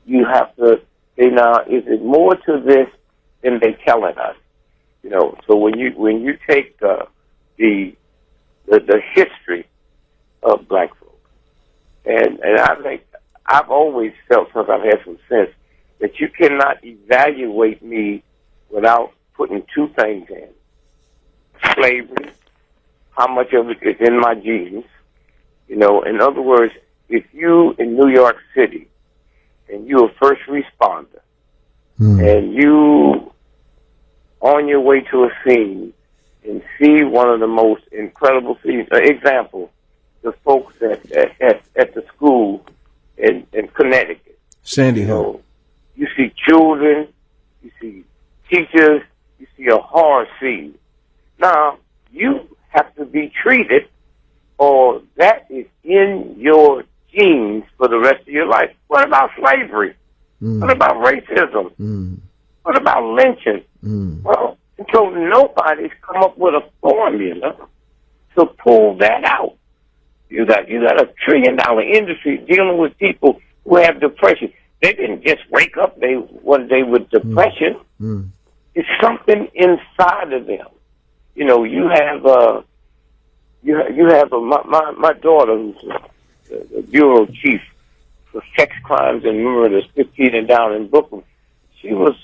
you have to say, now, is it more to this than they telling us? You know, so when you take the history of black folks, and I think I've always felt, since I've had some sense, that you cannot evaluate me without putting two things in: slavery, how much of it is in my genes. You know, in other words, if you in New York City and you're a first responder and you on your way to a scene and see one of the most incredible scenes, example, the folks at the school in Connecticut. Sandy Hook. You see children, you see teachers, you see a horror scene. Now, you have to be treated, or that is in your genes for the rest of your life. What about slavery? What about racism? What about lynching? Well, so nobody's come up with a formula to pull that out. You got a $1 trillion industry dealing with people who have depression. They didn't just wake up one day with depression. It's something inside of them. You know, you have my daughter, who's the bureau chief for sex crimes and murders, 15 and down in Brooklyn. She was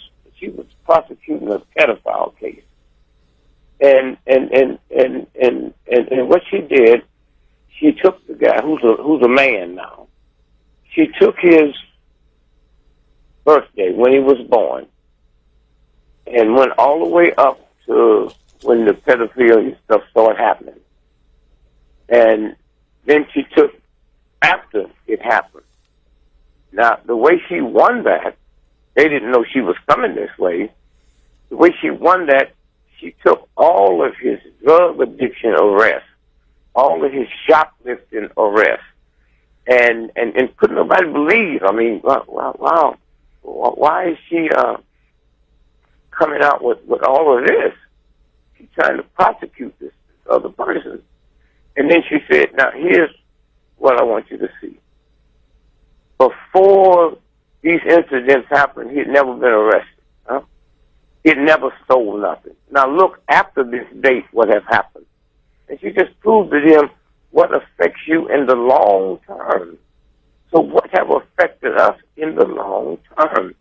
prosecuting a pedophile case, and what she did, she took the guy who's a man now. She took his birthday when he was born, and went all the way up to when the pedophilia stuff started happening. And then she took after it happened. Now, the way she won that, they didn't know she was coming this way. The way she won that, she took all of his drug addiction arrests, all of his shoplifting arrests, and couldn't nobody believe. I mean, wow, why is she coming out with all of this? She's trying to prosecute this other person. And then she said, now here's what I want you to see. Before these incidents happened, he had never been arrested. Huh? He had never stole nothing. Now look, after this date, what has happened. And she just proved to him what affects you in the long term. So what have affected us in the long term?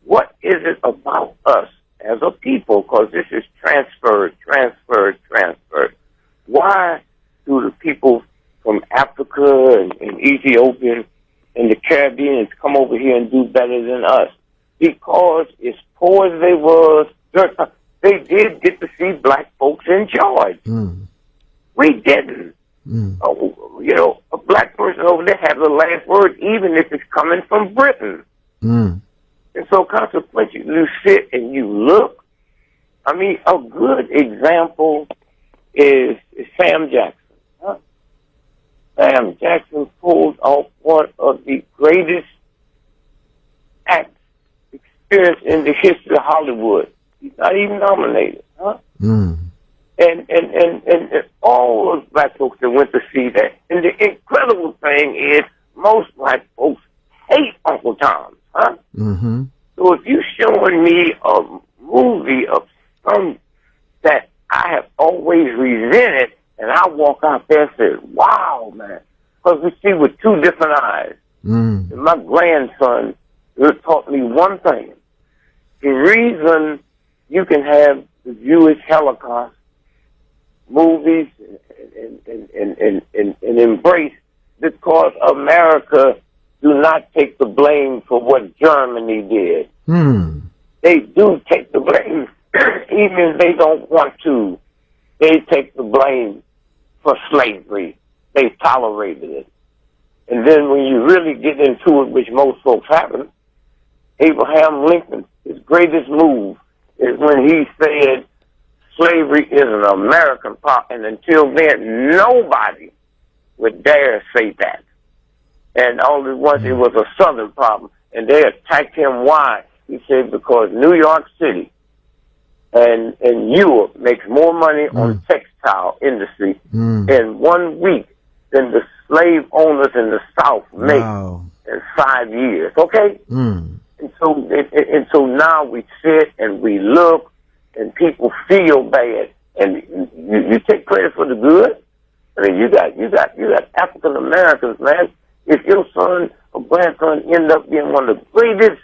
What is it about us as a people? Because this is transferred. Why do the people from Africa and Ethiopia and the Caribbean come over here and do better than us? Because as poor as they was, they did get to see black folks in charge. We didn't. You know, a black person over there has the last word, even if it's coming from Britain. And so consequently, you sit and you look. I mean, a good example is Sam Jackson. Huh? Sam Jackson pulled off one of the greatest acts experienced in the history of Hollywood. He's not even nominated. Huh? And all those black folks that went to see that. And the incredible thing is, most black folks hate Uncle Tom. Huh? So if you're showing me a movie of some that I have always resented, and I walk out there and say, wow, man, because we see with two different eyes. And my grandson taught me one thing. The reason you can have the Jewish Holocaust movies and embrace, because America do not take the blame for what Germany did. They do take the blame, even if they don't want to. They take the blame for slavery. They tolerated it. And then when you really get into it, which most folks haven't, Abraham Lincoln, his greatest move is when he said slavery is an American problem. And until then, nobody would dare say that. And only once it was a Southern problem. And they attacked him. Why? He said, because New York City and Europe makes more money on textile industry in 1 week than the slave owners in the South make. 5 years, okay? Mm. And so now we sit and we look, and people feel bad, and you take credit for the good. I mean, you got African Americans, man. If your son or grandson end up being one of the greatest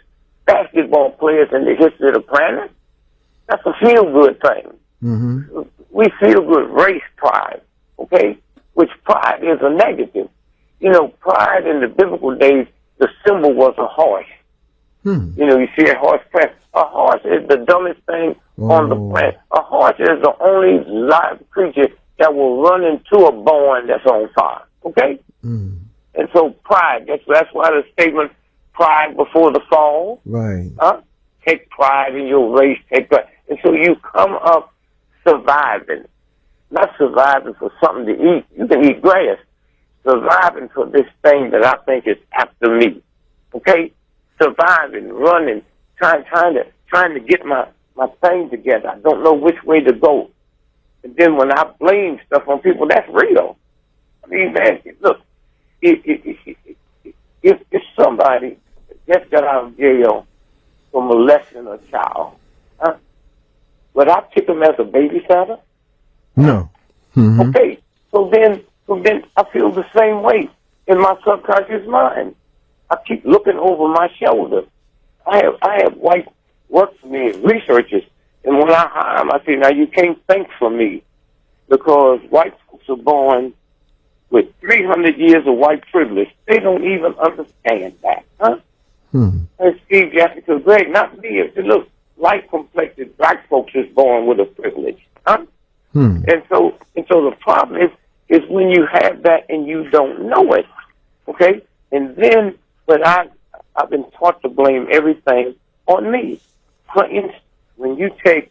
basketball players in the history of the planet, that's a feel good thing. Mm-hmm. We feel good race pride, okay? Which pride is a negative. You know, pride in the biblical days, the symbol was a horse. Hmm. You know, you see a horse press. A horse is the dumbest thing on the planet. A horse is the only live creature that will run into a barn that's on fire. Okay? Mm. And so pride, that's why the statement, pride before the fall. Right. Take pride in your race. Take pride. And so you come up surviving. Not surviving for something to eat. You can eat grass. Surviving for this thing that I think is after me. Okay? Surviving, running, trying to get my thing together. I don't know which way to go. And then when I blame stuff on people, that's real. I mean, man, look, if somebody just got out of jail for molesting a child, would I pick him as a babysitter? No. Mm-hmm. Okay, so then I feel the same way in my subconscious mind. I keep looking over my shoulder. I have white work for me, researchers, and when I hire them, I say, now you can't think for me because white folks are born with 300 years of white privilege. They don't even understand that, huh? And Steve Jessica Greg, not me. Look, light-complected black folks is born with a privilege, huh? And so the problem is when you have that and you don't know it, okay? And then, but I've been taught to blame everything on me. For instance, when you take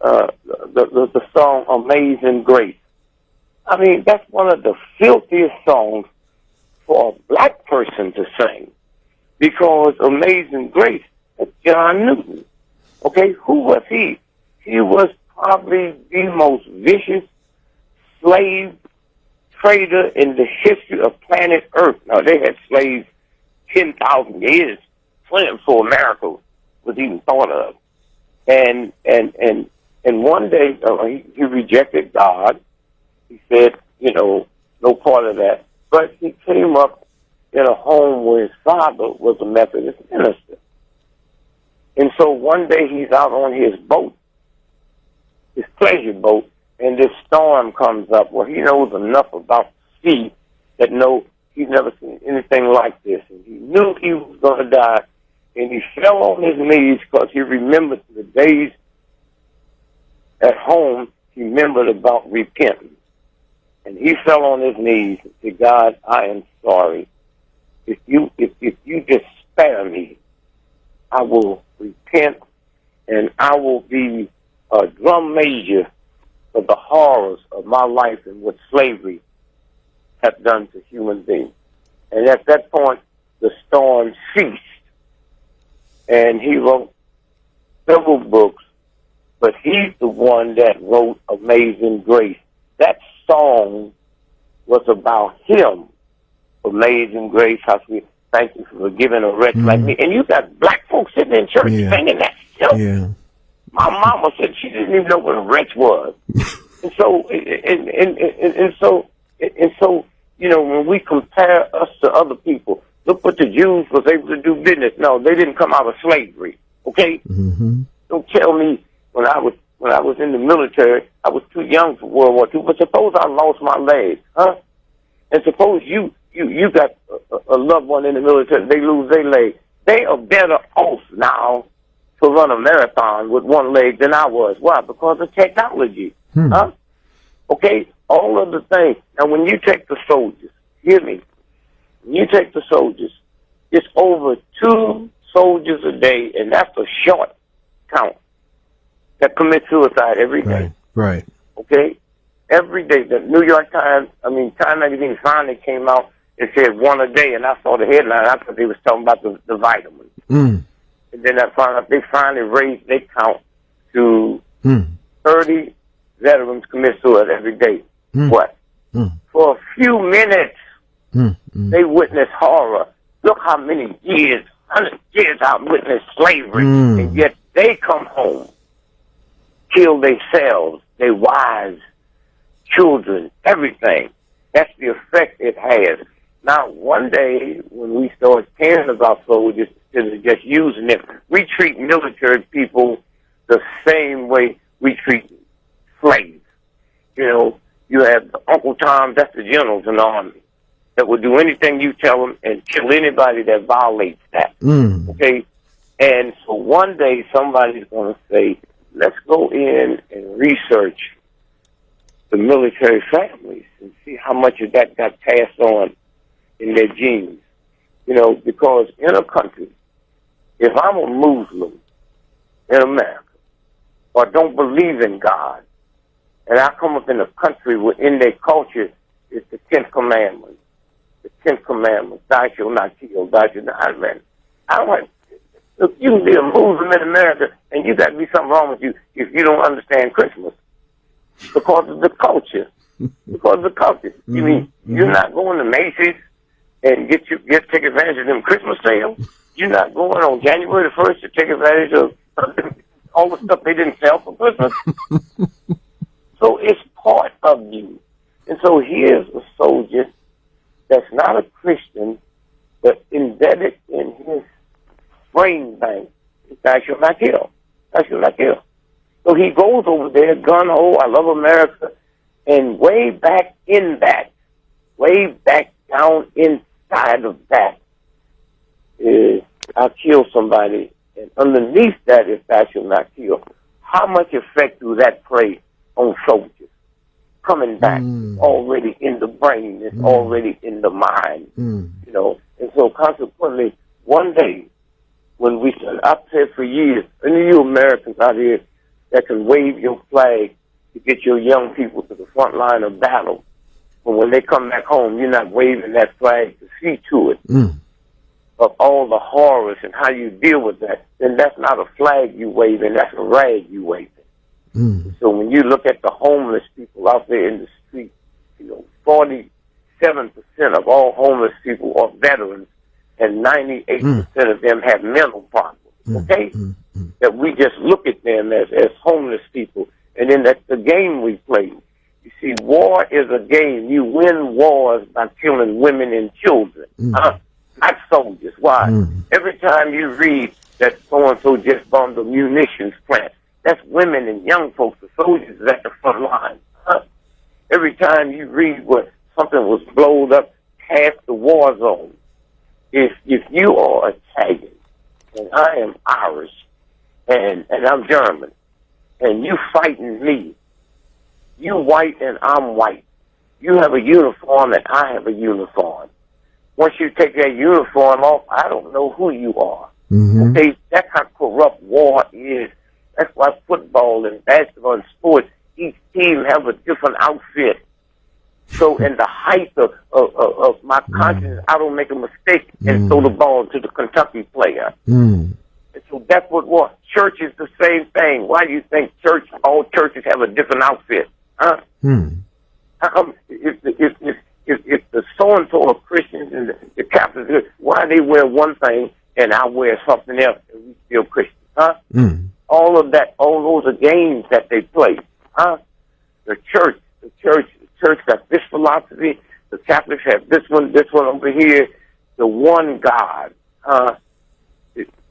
the song Amazing Grace, I mean, that's one of the filthiest songs for a black person to sing because Amazing Grace is John Newton. Okay, who was he? He was probably the most vicious slave trader in the history of planet Earth. Now, they had slaves 10,000 years before America was even thought of. And one day he rejected God. He said, you know, no part of that. But he came up in a home where his father was a Methodist minister. And so one day he's out on his boat, his pleasure boat, and this storm comes up where he knows enough about the sea that he's never seen anything like this. And he knew he was going to die. And he fell on his knees because he remembered the days at home. He remembered about repentance. And he fell on his knees and said, God, I am sorry. If you just spare me, I will repent and I will be a drum major for the horrors of my life and what slavery has done to human beings. And at that point, the storm ceased. And he wrote several books, but he's the one that wrote Amazing Grace. That song was about him. Amazing Grace, how sweet. Thank you for forgiving a wretch like me. And you got black folks sitting in church singing that stuff. Yeah. My mama said she didn't even know what a wretch was. and so, you know, when we compare us to other people, look what the Jews was able to do business. No, they didn't come out of slavery. Okay? Mm-hmm. Don't tell me when I was in the military, I was too young for World War II. But suppose I lost my leg, huh? And suppose you got a loved one in the military, they lose their leg. They are better off now to run a marathon with one leg than I was. Why? Because of technology. Huh? Okay? All of the things. Now, when you take the soldiers, hear me, when you take the soldiers, it's over 2 soldiers a day, and that's a short count, that commit suicide every day. Right. Okay? Every day. The New York Times, Time Magazine finally came out and said 1 a day, and I saw the headline. I thought they was talking about the vitamins. And then I found out they finally raised their count to 30 veterans commit suicide every day. What? For a few minutes, they witness horror. Look how many years, 100 years I've witnessed slavery, and yet they come home, kill themselves, their wives, children, everything. That's the effect it has. Now, one day, when we start caring about soldiers instead of just using them, we treat military people the same way we treat slaves. You know, you have Uncle Tom, that's the generals in the Army, that will do anything you tell them and kill anybody that violates that. Okay? And so one day somebody's going to say, let's go in and research the military families and see how much of that got passed on in their genes. You know, because in a country, if I'm a Muslim in America or don't believe in God, and I come up in a country where in their culture it's the 10th commandment, the 10th commandment, thou shalt not kill, thou shalt not murder. I don't like, look, you can be a Muslim in America and you got to be something wrong with you if you don't understand Christmas because of the culture. Because of the culture. You mean you're not going to Macy's and take advantage of them Christmas sales? You're not going on January the 1st to take advantage of all the stuff they didn't sell for Christmas. So it's part of you. And so here's a soldier that's not a Christian, but embedded in his brain bank, thou shalt not kill. Thou shalt not kill. So he goes over there, gun-ho, I love America, and way back in that, way back down inside of that, is I'll kill somebody, and underneath that is thou shalt not kill. How much effect do that play on soldiers? Coming back, already in the brain, it's already in the mind, you know. And so consequently, one day, when we said, I've said for years, any of you Americans out here that can wave your flag to get your young people to the front line of battle, but when they come back home, you're not waving that flag to see to it of all the horrors and how you deal with that, then that's not a flag you waving, that's a rag you waving. So when you look at the homeless people out there in the street, you know, 47% of all homeless people are veterans, and 98% of them have mental problems. Okay, that we just look at them as homeless people, and then that's the game we play. You see, war is a game. You win wars by killing women and children, not soldiers. Why? Every time you read that so and so just bombed a munitions plant, that's women and young folks. The soldiers is at the front line. Every time you read where something was blown up past the war zone, if you are Italian and I am Irish and I'm German and you fighting me, you white and I'm white. You have a uniform and I have a uniform. Once you take that uniform off, I don't know who you are. Okay, that's how corrupt war is. That's why football and basketball and sports, each team have a different outfit. So in the height of my conscience, I don't make a mistake and throw the ball to the Kentucky player. And so that's what war. Church is the same thing. Why do you think all churches have a different outfit? Huh? How come if the so-and-so are Christians and the Catholics, why they wear one thing and I wear something else and we still Christians? Huh? All of that, all those are games that they play. Huh? The church got this philosophy. The Catholics have this one over here. The one God.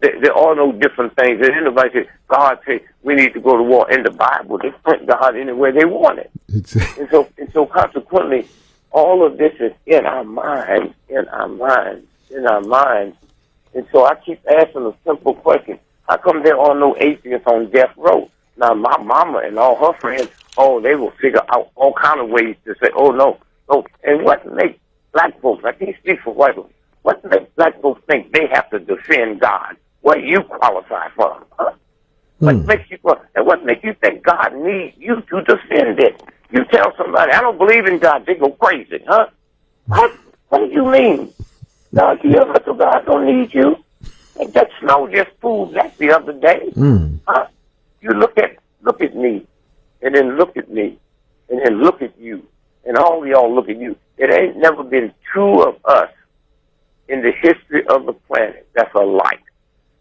There are no different things. And anybody says, God says we need to go to war. In the Bible, they print God anywhere they want it. And so consequently, all of this is in our minds. And so I keep asking a simple question. How come there are no atheists on death row? Now, my mama and all her friends, they will figure out all kind of ways to say, no. And what makes black folks, I can't speak for white folks, what makes black folks think they have to defend God? What you qualify for? Huh? What makes you, and what makes you think God needs you to defend it? You tell somebody, I don't believe in God, they go crazy, huh? What do you mean? God, so God don't need you? And that snow just proved that the other day. Huh? You look at me, and then look at me, and then look at you, and all of y'all look at you. It ain't never been two of us in the history of the planet that's alike.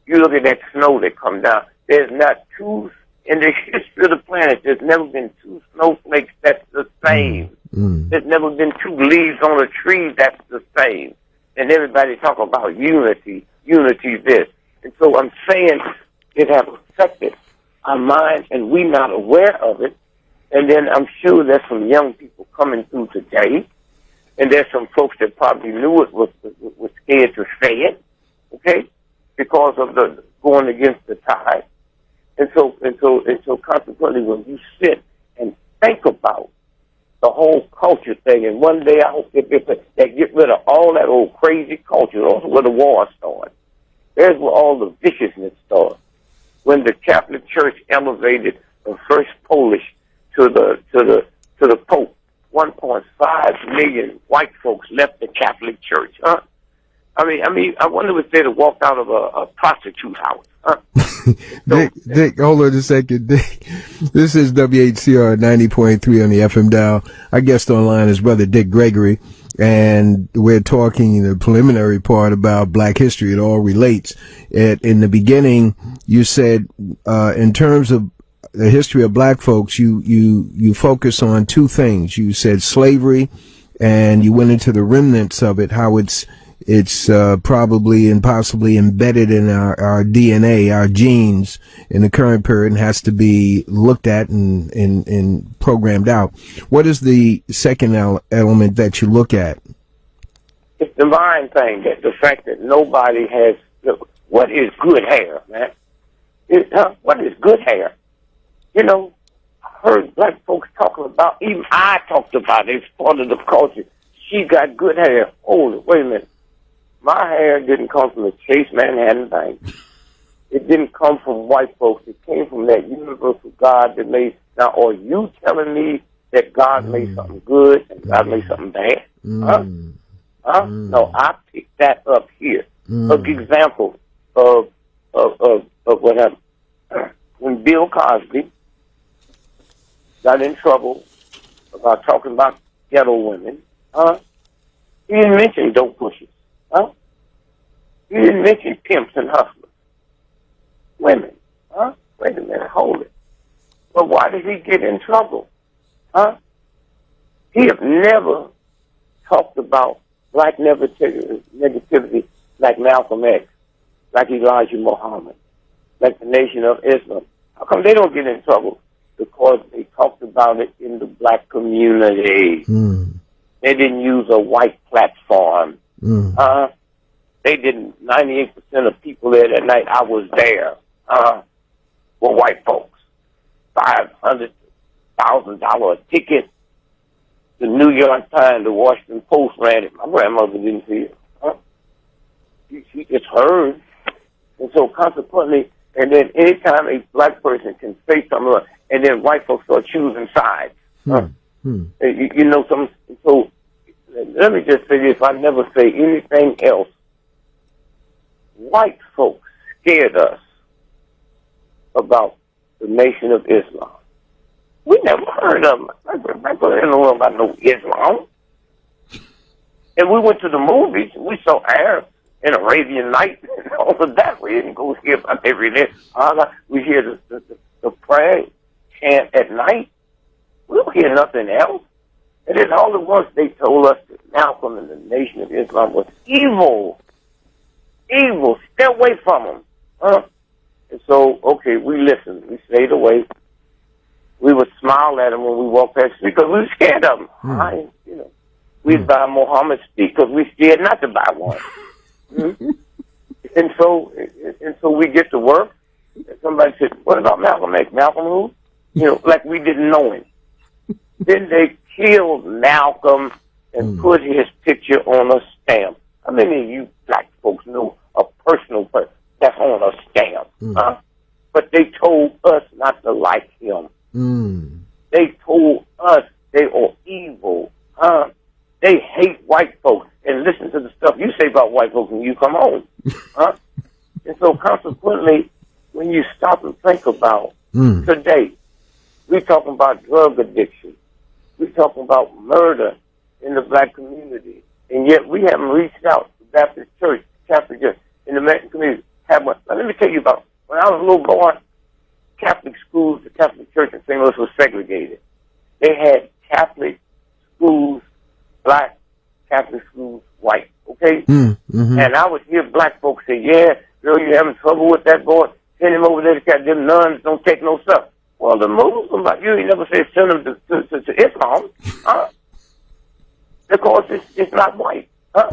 You look at that snow that comes down. There's not two, in the history of the planet, there's never been two snowflakes that's the same. There's never been two leaves on a tree that's the same. And everybody talk about unity this. And so I'm saying it has affected our mind, and we're not aware of it. And then I'm sure there's some young people coming through today, and there's some folks that probably knew it was scared to say it, okay, because of the going against the tide. And so consequently, when you sit and think about the whole culture thing, and one day I hope that they get rid of all that old crazy culture, where the war started. There's where all the viciousness started. When the Catholic Church elevated the first Polish to the Pope, 1.5 million white folks left the Catholic Church. Huh? I mean, I wonder if they'd have walked out of a prostitute house. Huh? Dick, hold on a second. Dick, this is WHCR 90.3 on the FM dial. Our guest online is Brother Dick Gregory, and we're talking the preliminary part about Black history. It all relates. In the beginning, you said, in terms of the history of Black folks, you focus on two things. You said slavery, and you went into the remnants of it, how it's probably and possibly embedded in our DNA, our genes in the current period, and has to be looked at and programmed out. What is the second element that you look at? It's the mind thing, that the fact that nobody has what is good hair, man. What is good hair? You know, I heard Black folks talking about, even I talked about it, it's part of the culture. She got good hair. Hold it, wait a minute. My hair didn't come from the Chase Manhattan Bank. It didn't come from white folks. It came from that universal God that made. Now, are you telling me that God made something good and God made something bad? Huh? No, I picked that up here. An example of what happened. When Bill Cosby got in trouble about talking about ghetto women, he didn't mention dope pushers. Huh? You didn't mention pimps and hustlers. Women. Huh? Wait a minute, hold it. Well, why did he get in trouble? Huh? He have never talked about Black negativity like Malcolm X, like Elijah Muhammad, like the Nation of Islam. How come they don't get in trouble? Because they talked about it in the Black community. They didn't use a white platform. They didn't. 98% of people there that night, I was there, were white folks. $500,000 a ticket. The New York Times, the Washington Post ran it. My grandmother didn't see it. She just heard. And so consequently, and then anytime a Black person can say something, and then white folks start choosing sides. You know, so let me just say this. I never say anything else. White folks scared us about the Nation of Islam. We never heard of them. My brother didn't know about no Islam. And we went to the movies. We saw Arabs in Arabian Nights and all of that. We didn't go hear about everything. We hear the prayer chant at night. We don't hear nothing else. And then all at once they told us that Malcolm and the Nation of Islam was evil. Evil. Stay away from them. And so, okay, we listened. We stayed away. We would smile at them when we walked past the street because we were scared of them. We'd buy Muhammad speak because we scared not to buy one. And so we get to work, and somebody said, "What about Malcolm X? Malcolm who?" You know, like we didn't know him. Then they killed Malcolm and put his picture on a stamp. How many of you Black folks know a personal person that's on a stamp? But they told us not to like him. They told us they are evil. They hate white folks. And listen to the stuff you say about white folks when you come home. And so consequently, when you stop and think about today, we're talking about drug addiction. We're talking about murder in the Black community. And yet we haven't reached out. The Baptist Church, Catholic Church in the Mexican community have one. Now, let me tell you about when I was a little boy. Catholic schools, the Catholic Church in St. Louis was segregated. They had Catholic schools, black, Catholic schools, white. Okay, Mm-hmm. and I would hear black folks say, "Yeah, girl, you having trouble with that boy? Send him over there to them nuns. Don't take no stuff." Well, the Muslims, like you, ain't never said send them to Islam, huh? Because it's not white, huh?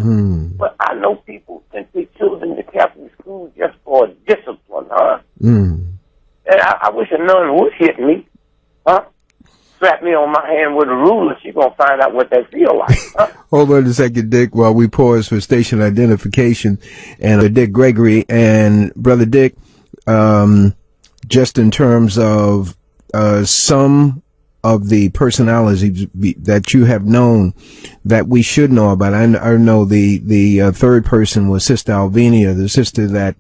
But I know people send their children to Catholic schools just for discipline, huh? And I wish a nun would hit me, huh? Slap me on my hand with a ruler. She gonna find out what that feel like, huh? Hold on a second, Dick, while we pause for station identification. And Dick Gregory and Brother Dick, just in terms of some of the personalities that you have known that we should know about. I know the third person was Sister Alvinia, the sister that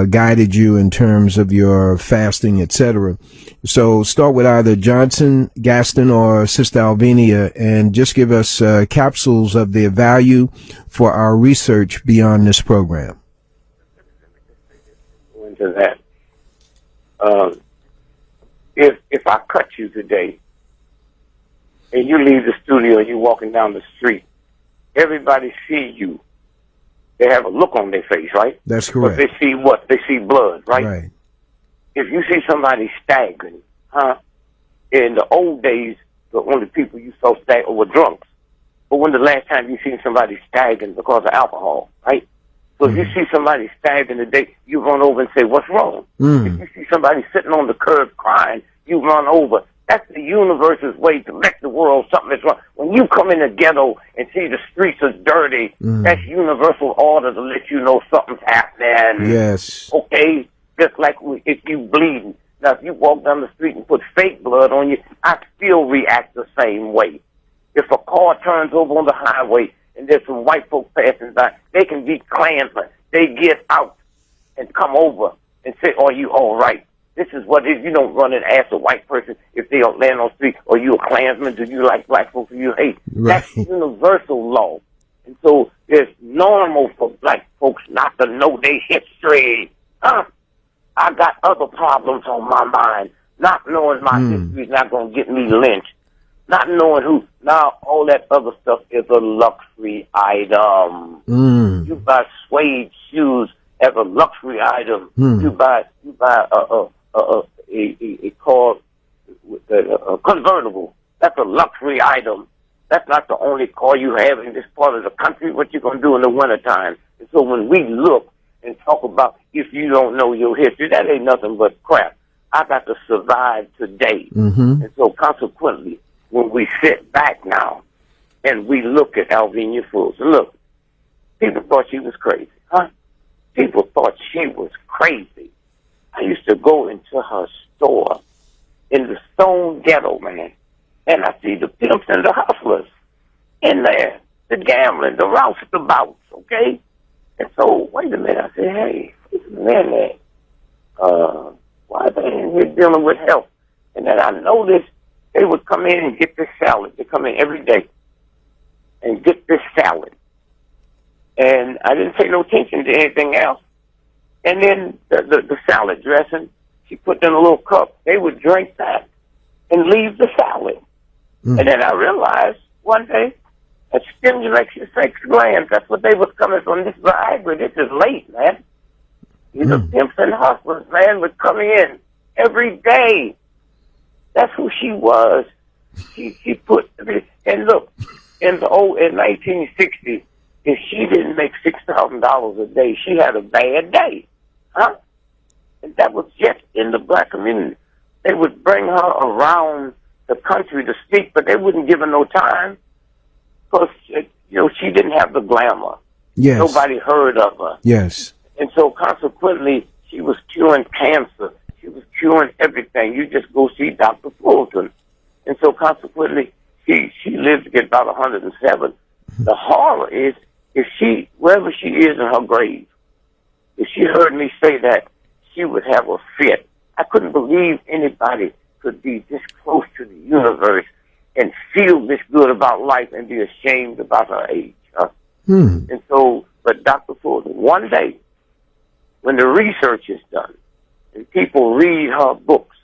guided you in terms of your fasting, etc. So start with either Johnson, Gaston, or Sister Alvinia, and just give us capsules of their value for our research beyond this program. Go into that. If I cut you today, and you leave the studio and you're walking down the street, everybody see you. They have a look on their face, right? That's correct. But they see what? They see blood, right? Right. If you see somebody staggering, huh? In the old days, the only people you saw stagger were drunks. But when the last time you seen somebody staggering because of alcohol, right? So if you see somebody staggering today, you run over and say, "What's wrong?" If you see somebody sitting on the curb crying, you run over. That's the universe's way to let the world something is wrong. When you come in the ghetto and see the streets are dirty, that's universal order to let you know something's happening. Yes. Okay? Just like if you bleeding. Now, if you walk down the street and put fake blood on you, I still react the same way. If a car turns over on the highway and there's some white folks passing by, they can be Klansmen. They get out and come over and say, "Are you all right?" This is what it is. You don't run and ask a white person if they don't land on the street, "Are you a Klansman? Do you like black folks? Do you hate?" Right. That's universal law. And so it's normal for black folks not to know their history. Huh? I got other problems on my mind. Not knowing my history is not going to get me lynched. Not knowing who. Now, all that other stuff is a luxury item. You buy suede shoes as a luxury item. You buy a car, a convertible. That's a luxury item. That's not the only car you have in this part of the country. What you going to do in the wintertime? And so when we look and talk about if you don't know your history, that ain't nothing but crap. I got to survive today. And so consequently, when we sit back now and we look at Alvinia Fools, and look, people thought she was crazy, huh? People thought she was crazy. I used to go into her store in the Stone Ghetto, man, and I see the pimps and the hustlers in there, the gambling, the roustabouts, okay? And so, wait a minute, I said, "Hey, wait a minute, why are they in here dealing with health?" And then I noticed they would come in and get this salad. They come in every day and get this salad. And I didn't pay no attention to anything else. And then the salad dressing, she put in a little cup. They would drink that and leave the salad. And then I realized one day it stimulates your sex glands. That's what they was coming from. This Viagra. This is late, man. These are pimps and hustlers, man, would come in every day. That's who she was. She put, and look, in 1960, if she didn't make $6,000 a day, she had a bad day, huh? And that was just in the black community. They would bring her around the country to speak, but they wouldn't give her no time because she didn't have the glamour. Yes. Nobody heard of her. Yes. And so consequently, she was curing cancer. She was curing everything. You just go see Dr. Fulton. And so consequently, she lived to get about 107. The horror is, wherever she is in her grave, if she heard me say that, she would have a fit. I couldn't believe anybody could be this close to the universe and feel this good about life and be ashamed about her age. And so But Dr. Fulton, one day, when the research is done and people read her books,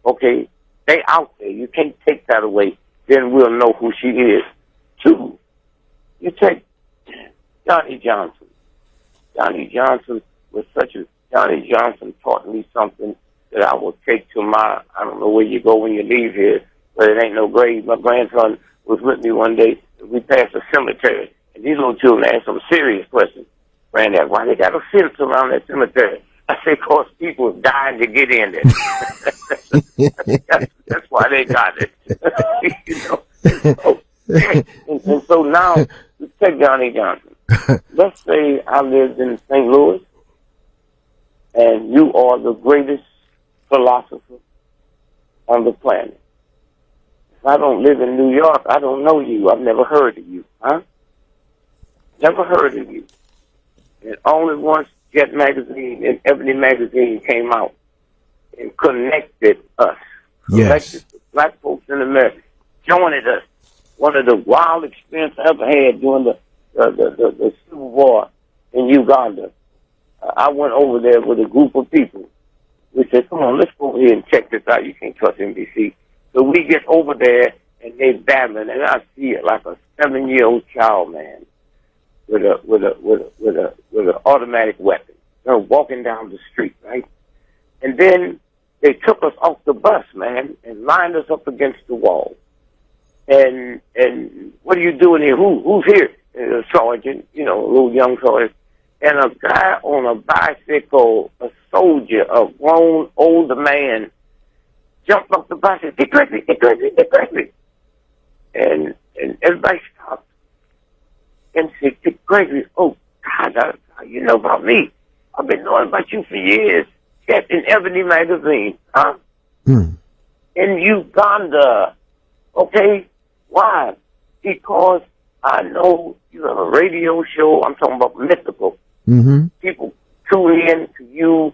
okay, they out there. You can't take that away. Then we'll know who she is. Two, you take Johnny Johnson. Johnny Johnson taught me something that I will take to I don't know where you go when you leave here, but it ain't no grave. My grandson was with me one day. We passed a cemetery, and these little children asked some serious questions. Granddad, why they got a fence around that cemetery? I say, because people are dying to get in there. that's why they got it. And so now, let's take Johnny Johnson. Let's say I lived in St. Louis, and you are the greatest philosopher on the planet. If I don't live in New York, I don't know you. I've never heard of you, huh? Never heard of you. And only once Jet Magazine and Ebony Magazine came out and connected us. Yes. Connected the black folks in America. Joined us. One of the wild experiences I ever had during the Civil War in Uganda. I went over there with a group of people. We said, come on, let's go over here and check this out. You can't trust NBC. So we get over there, and they battling, and I see it like a 7-year-old child, man, with an automatic weapon. They're walking down the street, right? And then they took us off the bus, man, and lined us up against the wall. And what are you doing here? Who's here? And a sergeant, a little young sergeant, and a guy on a bicycle, a soldier, a grown older man, jumped off the bus and said, "Get Gregory, get Gregory, get Gregory." And everybody stopped and said, "Get Gregory." Oh, God, you know about me. I've been knowing about you for years. That's in Ebony Magazine, huh? In Uganda. Okay? Why? Because I know you have a radio show. I'm talking about mythical. Mm-hmm. People tune in to you.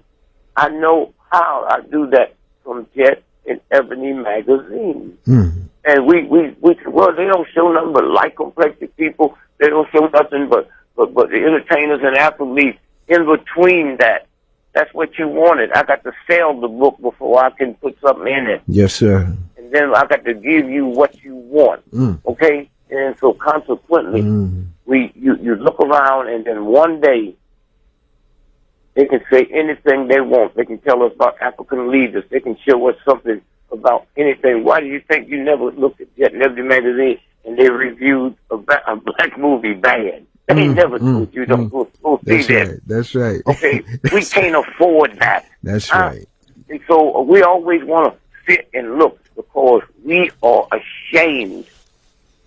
I know how I do that from Jet and Ebony Magazine. Mm-hmm. And we well, they don't show nothing but light-complected people. They don't show nothing but the entertainers and athletes. In between that, that's what you wanted. I got to sell the book before I can put something in it. Yes, sir. And then I got to give you what you want. Okay? And so consequently, you look around, and then one day they can say anything they want. They can tell us about African leaders. They can show us something about anything. Why do you think you never looked at Jet and Ebony Magazine and they reviewed a black movie bad? They never told you don't go see that. That's right. Okay? We can't afford that. That's right. And so we always want to sit and look because we are ashamed.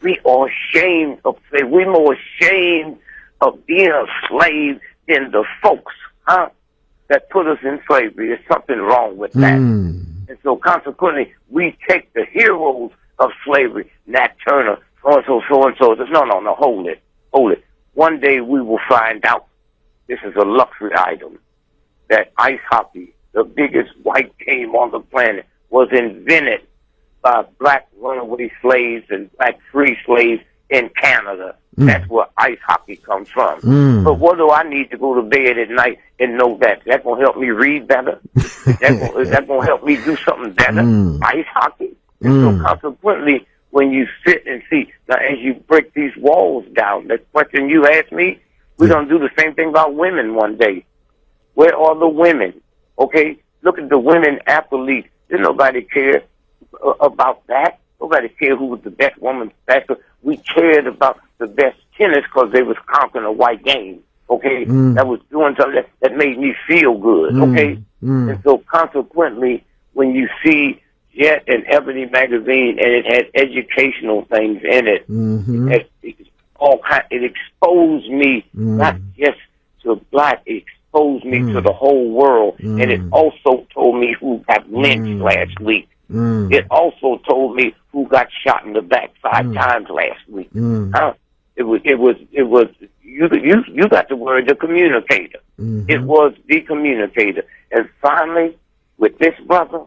We are ashamed of slavery. We're more ashamed of being a slave than the folks, that put us in slavery. There's something wrong with that. And so consequently, we take the heroes of slavery, Nat Turner, so-and-so. No, hold it. One day we will find out this is a luxury item, that ice hockey, the biggest white game on the planet, was invented by black runaway slaves and black free slaves in Canada. That's where ice hockey comes from. But what do I need to go to bed at night and know that? Is that going to help me read better? Is that going to help me do something better? Ice hockey? And so consequently, when you sit and see, now as you break these walls down, that question you asked me, we're going to do the same thing about women one day. Where are the women? Okay? Look at the women athletes. Didn't nobody care about that. Nobody cared who was the best woman basker. We cared about the best tennis because they was conquering a white game. Okay, that was doing something that made me feel good. Okay, and so consequently, when you see Jet and Ebony Magazine and it had educational things in it, it exposed me not just to black. It exposed me to the whole world, and it also told me who got lynched last week. It also told me who got shot in the back 5 times last week. It was you got the word the communicator. It was the communicator. And finally, with this brother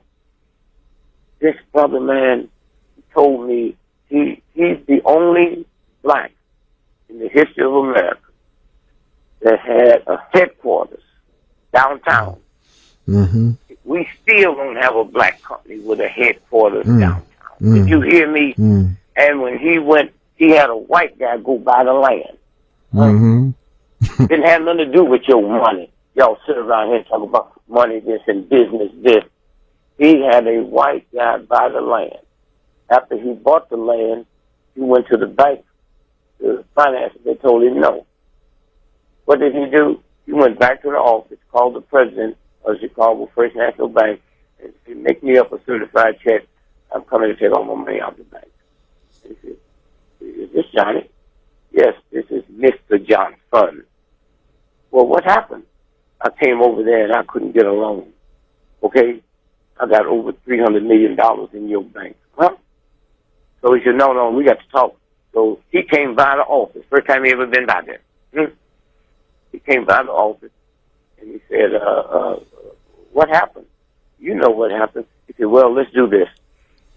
man told me he's the only black in the history of America that had a headquarters downtown. Mm-hmm. We still don't have a black company with a headquarters downtown. Did you hear me? And when he went, he had a white guy go buy the land. Didn't have nothing to do with your money. Y'all sit around here and talk about money this and business this. He had a white guy buy the land. After he bought the land, he went to the bank to finance it. They told him no. What did he do? He went back to the office, called the president of Chicago First National Bank, and said, make me up a certified check. I'm coming to take all my money out of the bank. And he said, is this Johnny? Yes, this is Mr. Johnson. Well, what happened? I came over there and I couldn't get a loan. Okay? I got over $300 million in your bank. Huh? So he said, no, we got to talk. So he came by the office. First time he ever been by there. He came by the office and he said, what happened? You know what happened. He said, well, let's do this.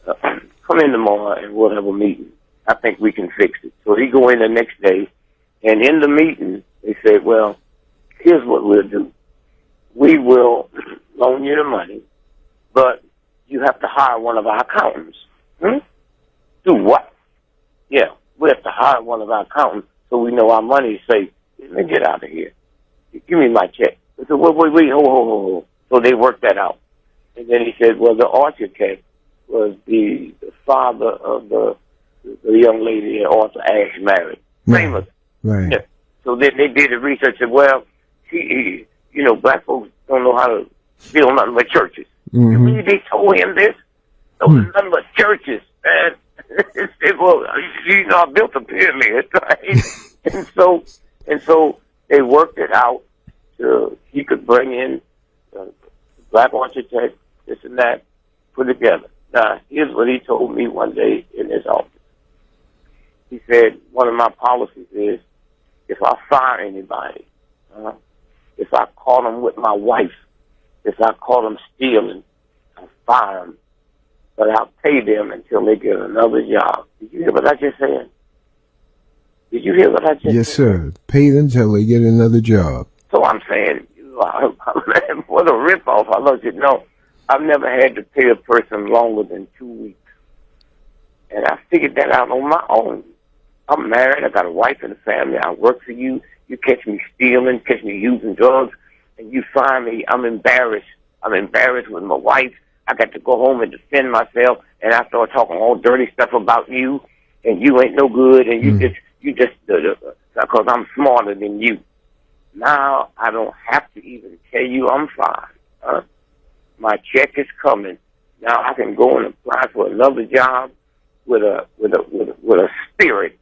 Come in tomorrow and we'll have a meeting. I think we can fix it. So he go in the next day, and in the meeting, they said, well, here's what we'll do. We will loan you the money, but you have to hire one of our accountants. Do what? Yeah, we have to hire one of our accountants so we know our money is safe. Let me get out of here. Give me my check. I said, wait, hold. So they worked that out. And then he said, well, the architect was the father of the young lady that Arthur Ashe married. Famous. Right. Yeah. So then they did the research and, well, black folks don't know how to build nothing but churches. You mean they told him this? Those are nothing but churches, man. He said, well, I built a pyramid, right? and so they worked it out so he could bring in black architect, this and that, put together. Now, here's what he told me one day in his office. He said, one of my policies is, if I fire anybody, if I caught them with my wife, if I caught them stealing, I'll fire them, but I'll pay them until they get another job. Did you hear what I just said? Did you hear what I just said? Yes, sir. Pay them until they get another job. So I'm saying, what a ripoff. I love you. No, I've never had to pay a person longer than 2 weeks. And I figured that out on my own. I'm married. I got a wife and a family. I work for you. You catch me stealing, catch me using drugs, and you find me. I'm embarrassed. I'm embarrassed with my wife. I got to go home and defend myself, and I start talking all dirty stuff about you, and you ain't no good, and you just because I'm smarter than you. Now I don't have to even tell you I'm fine. My check is coming. Now I can go and apply for another job with a spirit,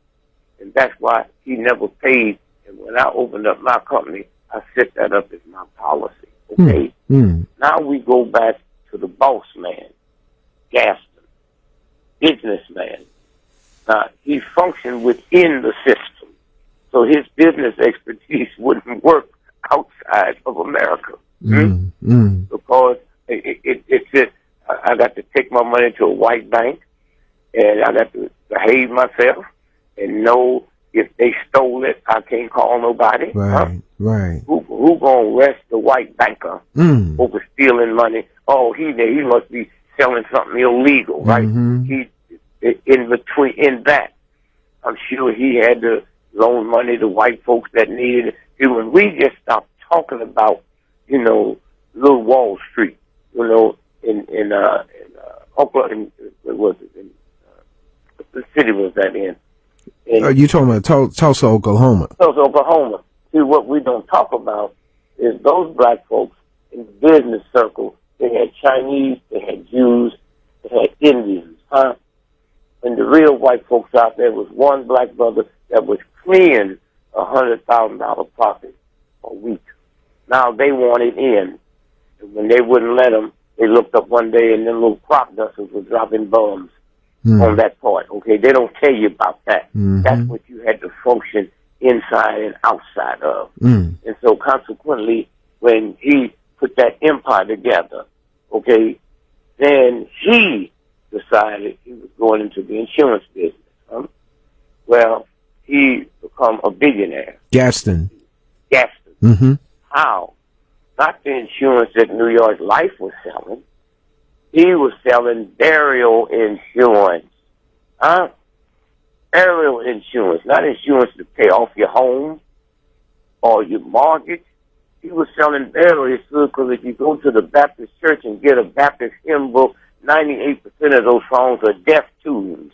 and that's why he never paid. And when I opened up my company, I set that up as my policy. Okay. Now we go back to the boss man, Gaston, businessman. He functioned within the system, so his business expertise wouldn't work outside of America. Because I got to take my money to a white bank, and I got to behave myself and know if they stole it, I can't call nobody. Right. Who gonna arrest the white banker over stealing money? Oh, he must be selling something illegal, right? He in that, I'm sure he had to loan money to white folks that needed it. See, when we just stopped talking about, little Wall Street, in Oklahoma, what the city was that in? You talking about Tulsa, Oklahoma? Tulsa, Oklahoma. See, what we don't talk about is those black folks in the business circle. They had Chinese, they had Jews, they had Indians, And the real white folks out there was one black brother that was clearing $100,000 profit a week. Now they wanted in, and when they wouldn't let them, they looked up one day and them little crop dusters were dropping bombs on that part. Okay, they don't tell you about that. That's what you had to function inside and outside of. And so consequently, when he put that empire together, okay, then he decided he was going into the insurance business. Well, he become a billionaire. Gaston. guessing. Mm-hmm. How? Not the insurance that New York Life was selling. He was selling burial insurance. Huh? Burial insurance, not insurance to pay off your home or your mortgage. He was selling burial insurance because if you go to the Baptist church and get a Baptist hymn book, 98% of those songs are death tunes.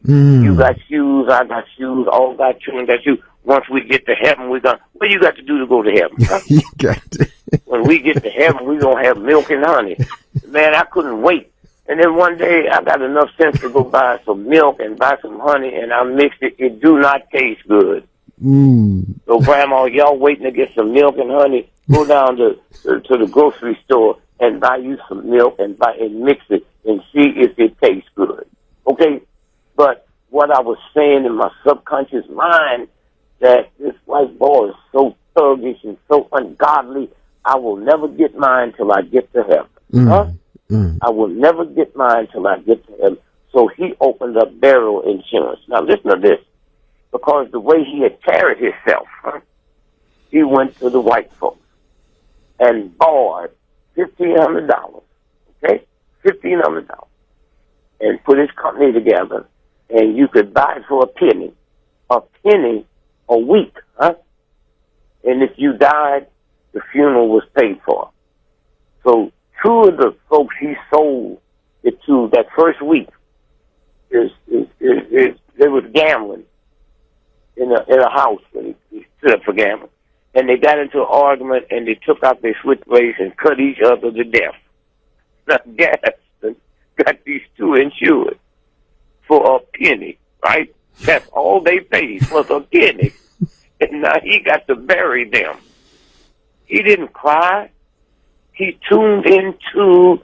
You got shoes, I got shoes, all got children got shoes. Once we get to heaven, we're going to, what you got to do to go to heaven? Huh? You got to. When we get to heaven, we're going to have milk and honey. Man, I couldn't wait. And then one day, I got enough sense to go buy some milk and buy some honey, and I mixed it. It do not taste good. So, Grandma, y'all waiting to get some milk and honey, go down to the grocery store and buy you some milk and mix it and see if it tastes good. Okay? But what I was saying in my subconscious mind, that this white boy is so thuggish and so ungodly, I will never get mine till I get to heaven. Huh? I will never get mine till I get to heaven. So he opened up burial insurance. Now listen to this. Because the way he had carried himself, he went to the white folks and borrowed $1,500, okay? $1,500, and put his company together, and you could buy it for a penny a week, huh? And if you died, the funeral was paid for. So two of the folks he sold it to that first week they was gambling in a house that he stood up for gambling. And they got into an argument, and they took out their switchblades and cut each other to death. Now, Gaston got these two insured for a penny, right? That's all they paid was a penny. And now he got to bury them. He didn't cry. He tuned into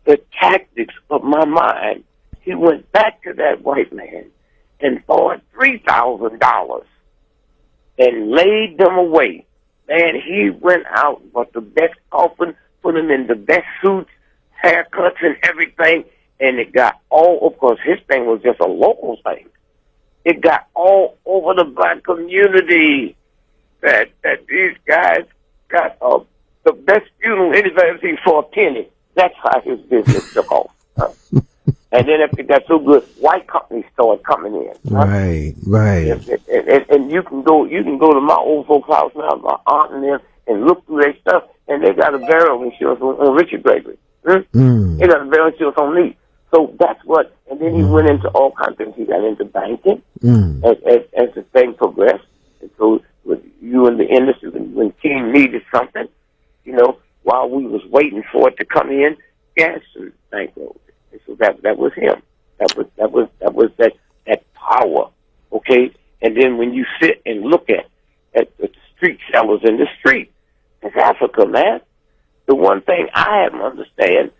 the tactics of my mind. He went back to that white man and borrowed $3,000 and laid them away. Man, he went out, bought the best coffin, put them in the best suits, haircuts and everything, and it got all, of course, his thing was just a local thing. It got all over the black community that these guys got the best funeral anybody's seen for a penny. That's how his business took off. And then after it got so good, white companies started coming in. Right. And you can go to my old folks' house now, my aunt and them, and look through their stuff, and they got a burial insurance on Richard Gregory. They got a burial insurance on me. So that's what, and then he went into all kinds of things. He got into banking as the thing progressed. And so with you in the industry, when King needed something, you know, while we was waiting for it to come in, Gaston bankrolled it. And so that was him. That was that power. Okay? And then when you sit and look at the street sellers in the street, it's Africa, man. The one thing I haven't understand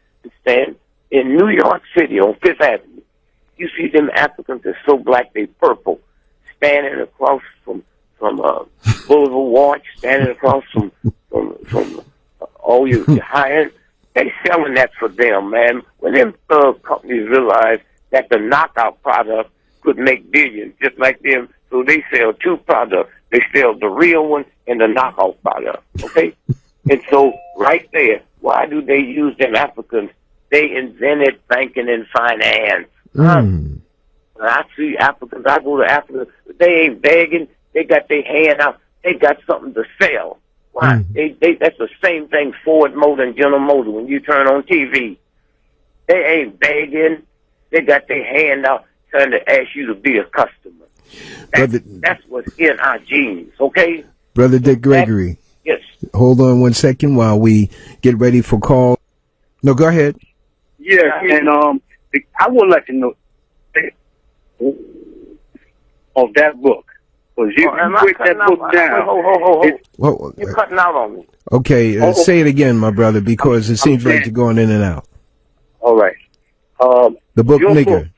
in New York City on Fifth Avenue, you see them Africans that's so black they purple, standing across from Boulevard Watch, standing across from all your high-end. They selling that for them, man. When them thug companies realize that the knockout product could make billions, just like them, so they sell two products. They sell the real one and the knockout product, okay? And so right there, why do they use them Africans? They invented banking and finance. When I see Africans, I go to Africa, they ain't begging. They got their hand out. They got something to sell. Why? That's the same thing Ford Motor and General Motors when you turn on TV. They ain't begging. They got their hand out trying to ask you to be a customer. That's what's in our genes, okay? Brother Dick Gregory. Yes. Hold on 1 second while we get ready for call. No, go ahead. Yeah, and I would like to know of that book. Because you break that book down. You're cutting out on me. Okay, say it again, my brother, because it seems like you're going in and out. All right. The book Nigger.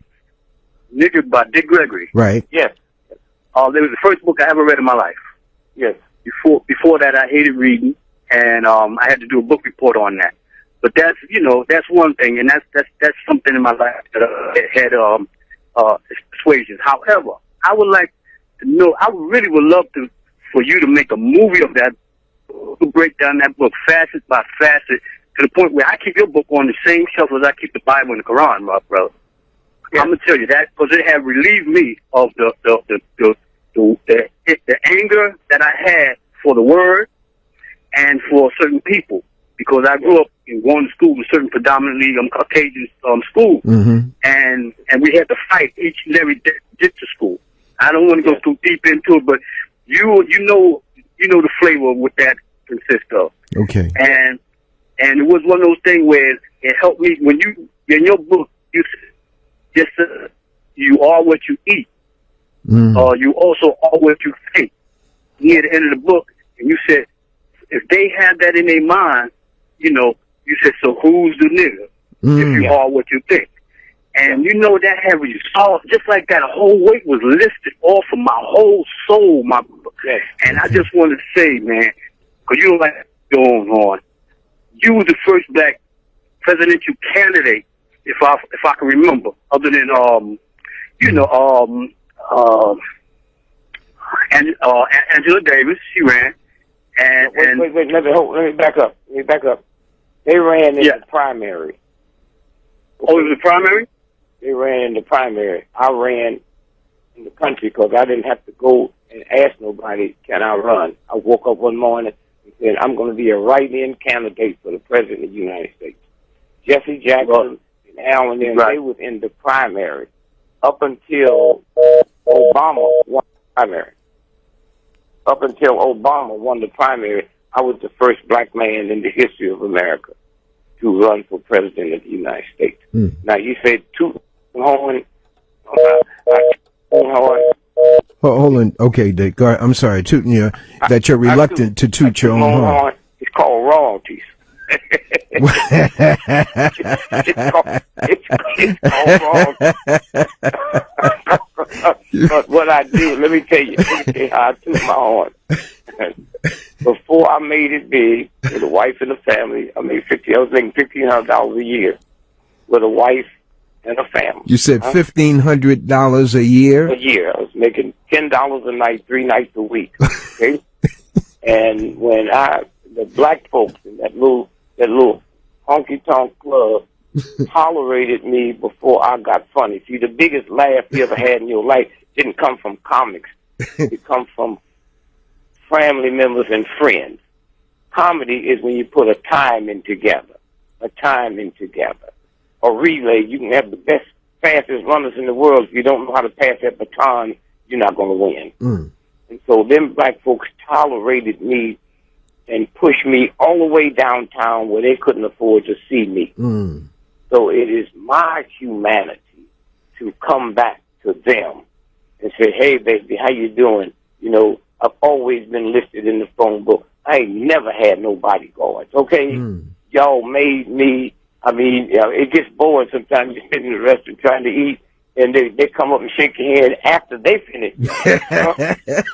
Nigger by Dick Gregory. Right. Yes. It was the first book I ever read in my life. Yes. Before that, I hated reading, and I had to do a book report on that. But that's one thing, and that's something in my life that had persuasions. However, I would like to know. I really would love to for you to make a movie of that, to break down that book facet by facet to the point where I keep your book on the same shelf as I keep the Bible and the Quran, my brother. Yeah. I'm gonna tell you that because it had relieved me of the anger that I had for the word and for certain people, because I grew up in going to school with certain predominantly Caucasian schools, and we had to fight each and every day to get to school. I don't want to go too deep into it, but you know the flavor of what that consists of. Okay. And it was one of those things where it helped me when you in your book you said, you are what you eat, or you also are what you think. Near the end of the book, and you said, if they have that in their mind, you said, so who's the nigga? If you are what you think. And that had resolved, just like that, a whole weight was lifted off of my whole soul, and I just want to say, man, because you don't like going on, you were the first black presidential candidate, if I can remember, other than Angela Davis, she ran. And wait, let me back up. They ran in the primary. Oh, it was the primary? They ran in the primary. I ran in the country because I didn't have to go and ask nobody, can I run? I woke up one morning and said, I'm going to be a write-in candidate for the President of the United States. Jesse Jackson and Allen, they was in the primary up until Obama won the primary. Up until Obama won the primary, I was the first black man in the history of America to run for President of the United States. Now, you said toot horn. Hold on. Okay, Dick. I'm sorry, tooting you, that you're reluctant to toot your own horn. It's called royalties. it's called But what I did, let me tell you how I took my horn. Before I made it big with a wife and a family, I was making $1,500 a year with a wife and a family. You said $1,500 a year? A year. I was making $10 a night, 3 nights a week. Okay? And when the black folks in that little honky-tonk club tolerated me before I got funny. See, the biggest laugh you ever had in your life didn't come from comics. It comes from family members and friends. Comedy is when you put a time in together. A relay, you can have the best, fastest runners in the world. If you don't know how to pass that baton, you're not going to win. And so them black folks tolerated me and pushed me all the way downtown where they couldn't afford to see me. So it is my humanity to come back to them and say, hey, baby, how you doing? I've always been listed in the phone book. I ain't never had no bodyguards, okay? Y'all made me, it gets boring sometimes. You're sitting in the restaurant trying to eat, and they come up and shake your hand after they finish.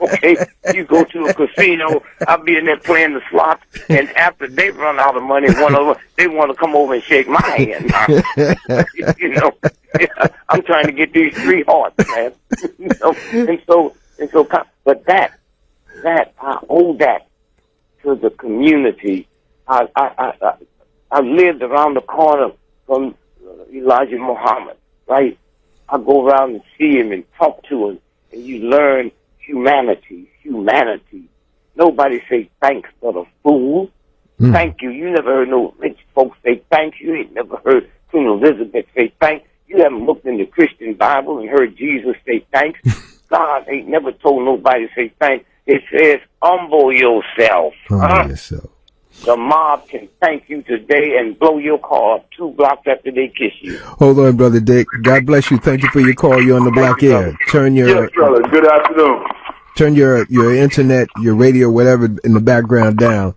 Okay, you go to a casino, I'll be in there playing the slots, and after they run out of money, they want to come over and shake my hand. I'm trying to get these 3 hearts, man. But that I owe that to the community. I lived around the corner from Elijah Muhammad, right? I go around and see him and talk to him, and you learn humanity. Nobody say thanks but a fool. Thank you. You never heard no rich folks say thank you. You ain't never heard Queen Elizabeth say thanks. You haven't looked in the Christian Bible and heard Jesus say thanks. God ain't never told nobody to say thanks. It says humble yourself. Humble yourself. The mob can thank you today and blow your car up 2 blocks after they kiss you. Hold on, Brother Dick. God bless you. Thank you for your call. You're on the Black Air. Yes, brother. Good afternoon. Turn your internet, your radio, whatever in the background down.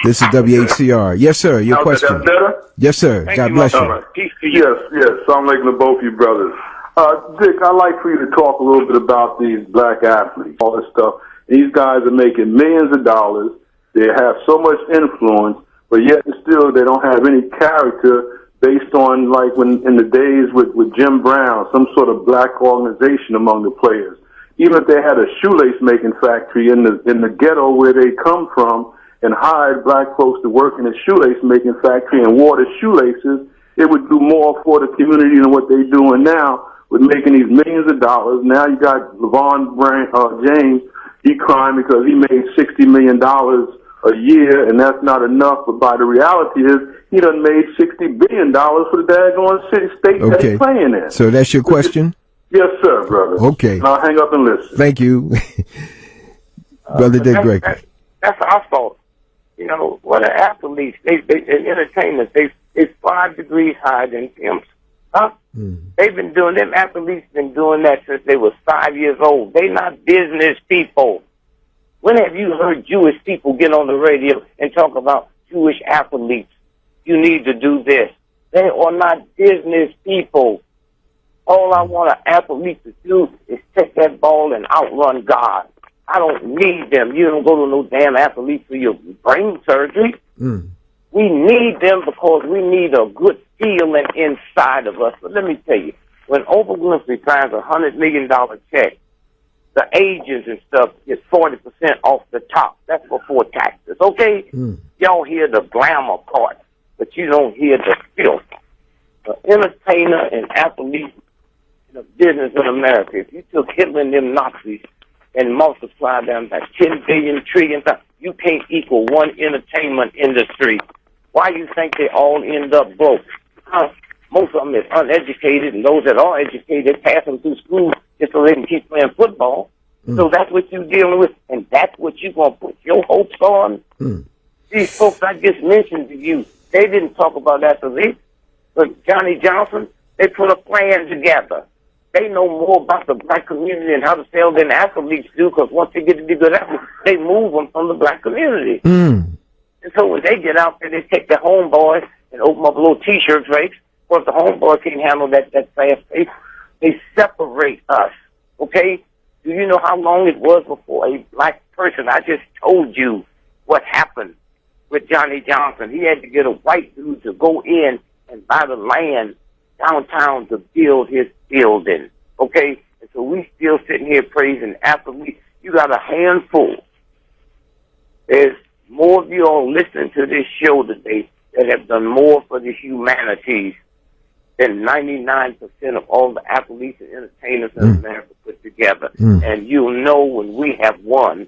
This is WHCR. Yes, sir. Your question. That's better? Yes, sir. God bless you. Peace to you. Yes. Assalamu alaikum to both you brothers. Dick, I'd like for you to talk a little bit about these black athletes, all this stuff. These guys are making millions of dollars. They have so much influence, but yet still they don't have any character based on, like, when in the days with Jim Brown, some sort of black organization among the players. even if they had a shoelace making factory in the ghetto where they come from, and hired black folks to work in a shoelace making factory and wore the shoelaces, it would do more for the community than what they're doing now with making these millions of dollars. Now you got James, he crying because he made $60 million a year, and that's not enough. But by the reality is, he done made $60 billion for the daggone city state that he's playing in. So that's your question? Yes, sir, brother. Okay. And I'll hang up and listen. Thank you. Brother Dick Gregory. That's our fault. You know, what are athletes? They entertainers. They 5 degrees higher than pimps. Huh? They've been doing, them athletes been doing that since they were 5 years old. They not business people. When have you heard Jewish people get on the radio and talk about Jewish athletes? You need to do this. They are not business people. All I want an athlete to do is take that ball and outrun God. I don't need them. You don't go to no damn athlete for your brain surgery. We need them because we need a good feeling inside of us. But let me tell you, when Oprah Winfrey signs a $100 million check, the agents and stuff get 40% off the top. That's before taxes, okay? Y'all hear the glamour part, but you don't hear the filth. The entertainer and athlete in the business in America, if you took Hitler and them Nazis and multiply them by 10 billion trillion times, you can't equal one entertainment industry. Why do you think they all end up broke? Most of them is uneducated, and those that are educated pass them through school just so they can keep playing football. So that's what you're dealing with, and that's what you're going to put your hopes on? These folks I just mentioned to you, they didn't talk about athletes, but Johnny Johnson, they put a plan together. They know more about the black community and how to sell than athletes do, because once they get to be good athletes, they move them from the black community. And so when they get out there, they take the homeboys and open up a little T-shirt race. Well, if the homeboy can't handle that fast pace, they separate us, okay? Do you know how long it was before a black person? I just told you what happened with Johnny Johnson. He had to get a white dude to go in and buy the land downtown to build his building, okay? And so we still sitting here praising athletes. You got a handful. There's more of you all listening to this show today that have done more for the humanities than 99% of all the athletes and entertainers in America put together. And you'll know when we have won,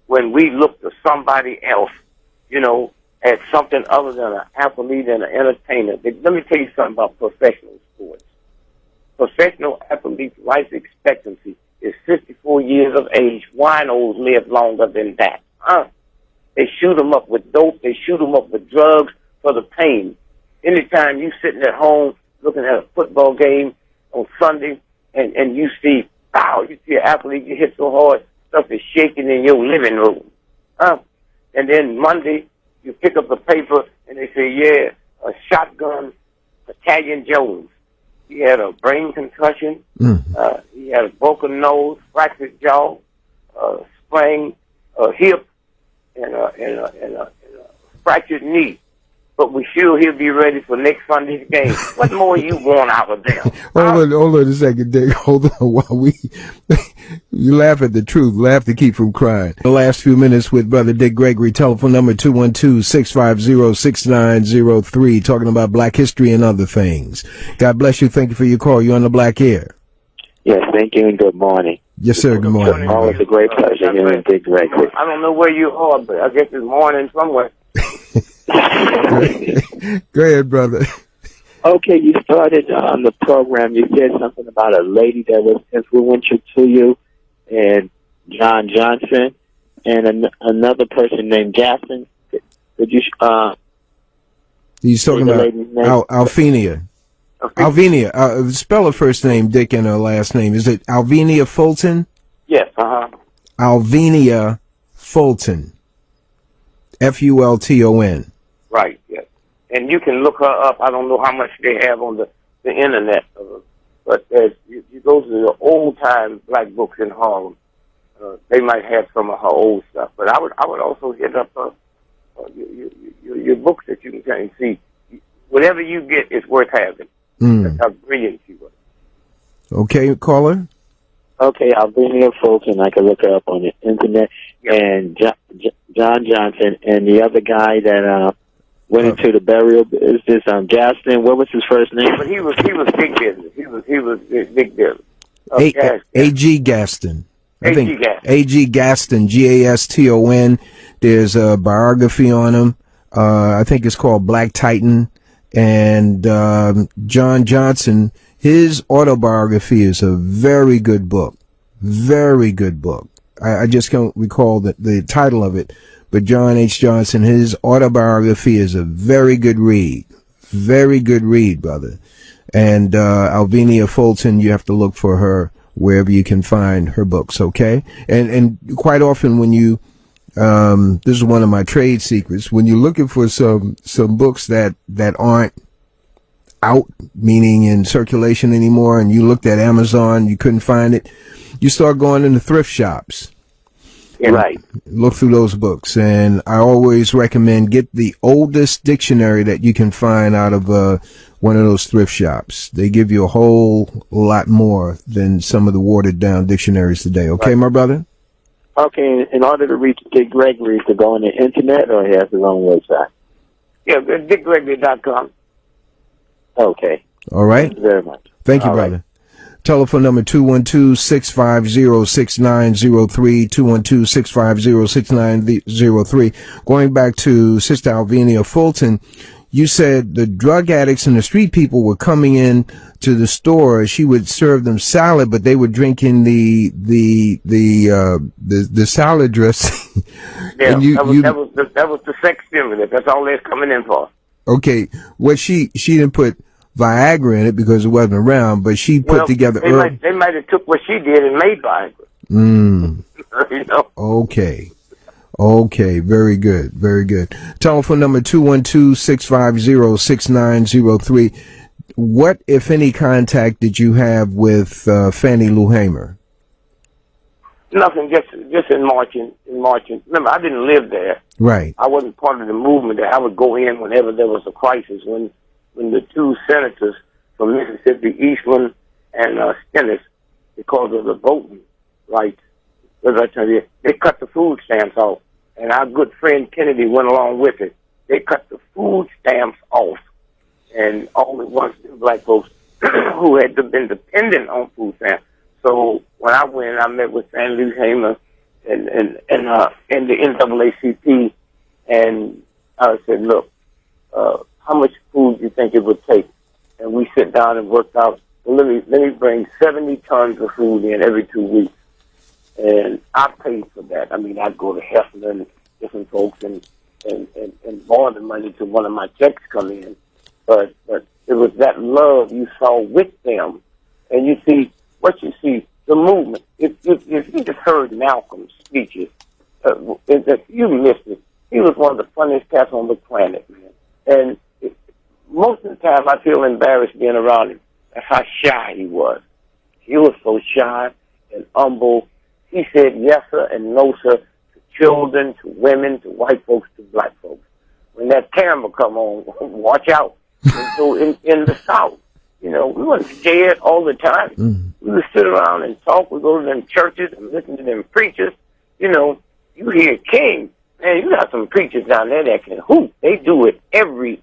when we look to somebody else, you know, as something other than an athlete and an entertainer. Let me tell you something about professional sports. Professional athletes' life expectancy is 54 years of age. Winos live longer than that. They shoot them up with dope. They shoot them up with drugs for the pain. Anytime you sitting at home looking at a football game on Sunday and you see, you see an athlete get hit so hard, stuff is shaking in your living room. And then Monday, you pick up the paper and they say, a shotgun, Italian Jones. He had a brain concussion. He had a broken nose, fractured jaw, sprained hip, and a fractured knee. But we sure he'll be ready for next Sunday's game. What more you want out of them? Hold on a second, Dick. Hold on while you laugh at the truth. Laugh to keep from crying. The last few minutes with Brother Dick Gregory. Telephone number 212-650-6903. Talking about black history and other things. God bless you. Thank you for your call. You're on the Black Air. Yes, thank you and good morning. Yes, sir. Good morning. Always a great pleasure hearing Dick Gregory. I don't know where you are, but I guess it's morning somewhere. Go ahead, brother. Okay, you started on the program. You said something about a lady that was influential to you, and John Johnson, and another person named Jackson. Could you? He's talking about Alvenia. Alvenia. Spell her first name, Dick, and her last name. Is it Alvenia Fulton? Yes. Alvenia Fulton. Fulton. Right, yes. And you can look her up. I don't know how much they have on the internet, but you go to the old-time black books in Harlem, they might have some of her old stuff. But I would also hit up your books that you can see. Whatever you get is worth having. That's how brilliant she was. Okay, caller. Okay, Alvenia Fulton. I can look her up on the internet. Yep. And John Johnson and the other guy that went into the burial business. Gaston. What was his first name? But he was big business. He was big business. A.G. Gaston. I think A.G. Gaston. A.G. Gaston, Gaston. There's a biography on him. I think it's called Black Titan. And John Johnson, his autobiography is a very good book. Very good book. I just can't recall the title of it. But John H. Johnson, his autobiography is a very good read. Very good read, brother. And Alvenia Fulton, you have to look for her wherever you can find her books, okay? And quite often when you this is one of my trade secrets, when you're looking for some books that aren't out, meaning in circulation anymore, and you looked at Amazon, you couldn't find it, you start going into thrift shops. Yeah. Right. Look through those books, and I always recommend get the oldest dictionary that you can find out of one of those thrift shops. They give you a whole lot more than some of the watered down dictionaries today. Okay, right, my brother? Okay, in order to reach Dick Gregory, to go on the internet, or he has his own website? Yeah, DickGregory.com. Okay. All right. Thank you very much. Thank you, brother. Right. Telephone number 212-650-6903, 212-650-6903. Going back to Sister Alvenia Fulton, you said the drug addicts and the street people were coming in to the store. She would serve them salad, but they were drinking the salad dressing. Yeah, and that was the sex stimulus. That's all they're coming in for. Okay, what she didn't put Viagra in it because it wasn't around, but she put together. They might have took what she did and made Viagra. You know? Okay, very good, very good. Telephone number 212-650-6903. What, if any, contact did you have with Fannie Lou Hamer? Nothing, just in marching. Remember, I didn't live there. Right. I wasn't part of the movement there. I would go in whenever there was a crisis. When the two senators from Mississippi, Eastland and Stennis, because of the voting rights, as I tell you, they cut the food stamps off. And our good friend Kennedy went along with it. They cut the food stamps off. And only once the black folks who had been dependent on food stamps. So when I went, I met with Fannie Lou Hamer and the NAACP, and I said, look, how much food do you think it would take? And we sit down and worked out, well, let me bring 70 tons of food in every 2 weeks. And I paid for that. I mean, I'd go to Hefner and different folks and borrow the money to one of my checks come in. But it was that love you saw with them. And you see, what you see, the movement. If you just heard Malcolm's speeches, if you missed it, he was one of the funniest cats on the planet, man. And most of the time I feel embarrassed being around him. That's how shy he was. He was so shy and humble. He said yes, sir, and no, sir, to children, to women, to white folks, to black folks. When that camera come on, watch out. And so in the South, you know, we weren't scared all the time. We would sit around and talk. We'd go to them churches and listen to them preachers. You know, you hear King. Man, you got some preachers down there that can hoot. They do it every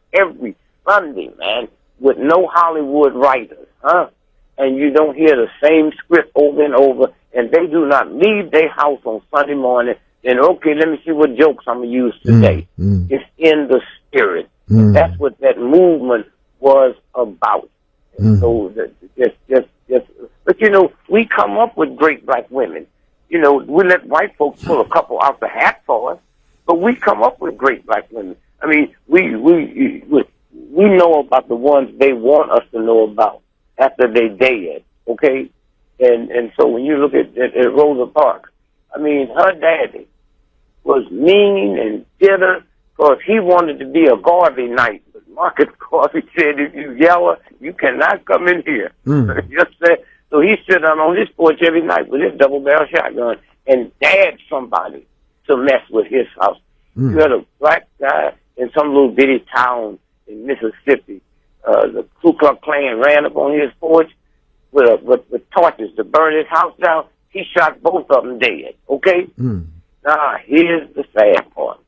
Sunday, man, with no Hollywood writers, huh? And you don't hear the same script over and over, and they do not leave their house on Sunday morning. And okay, let me see what jokes I'm gonna use today. It's in the spirit. That's what that movement was about. And so just, but you know, we come up with great black women. You know, we let white folks pull a couple out the hat for us, but we come up with great black women. I mean, we know about the ones they want us to know about after they dead, okay? And so when you look at Rosa Parks, I mean, her daddy was mean and bitter because he wanted to be a Garvey Knight. But Marcus Garvey said, if you yell, you cannot come in here. Just said, so he stood out on his porch every night with his double-barrel shotgun and dared somebody to mess with his house. You had a black guy in some little bitty town in Mississippi. The Ku Klux Klan ran up on his porch. with torches to burn his house down. He shot both of them dead. Okay. Now here's the sad part.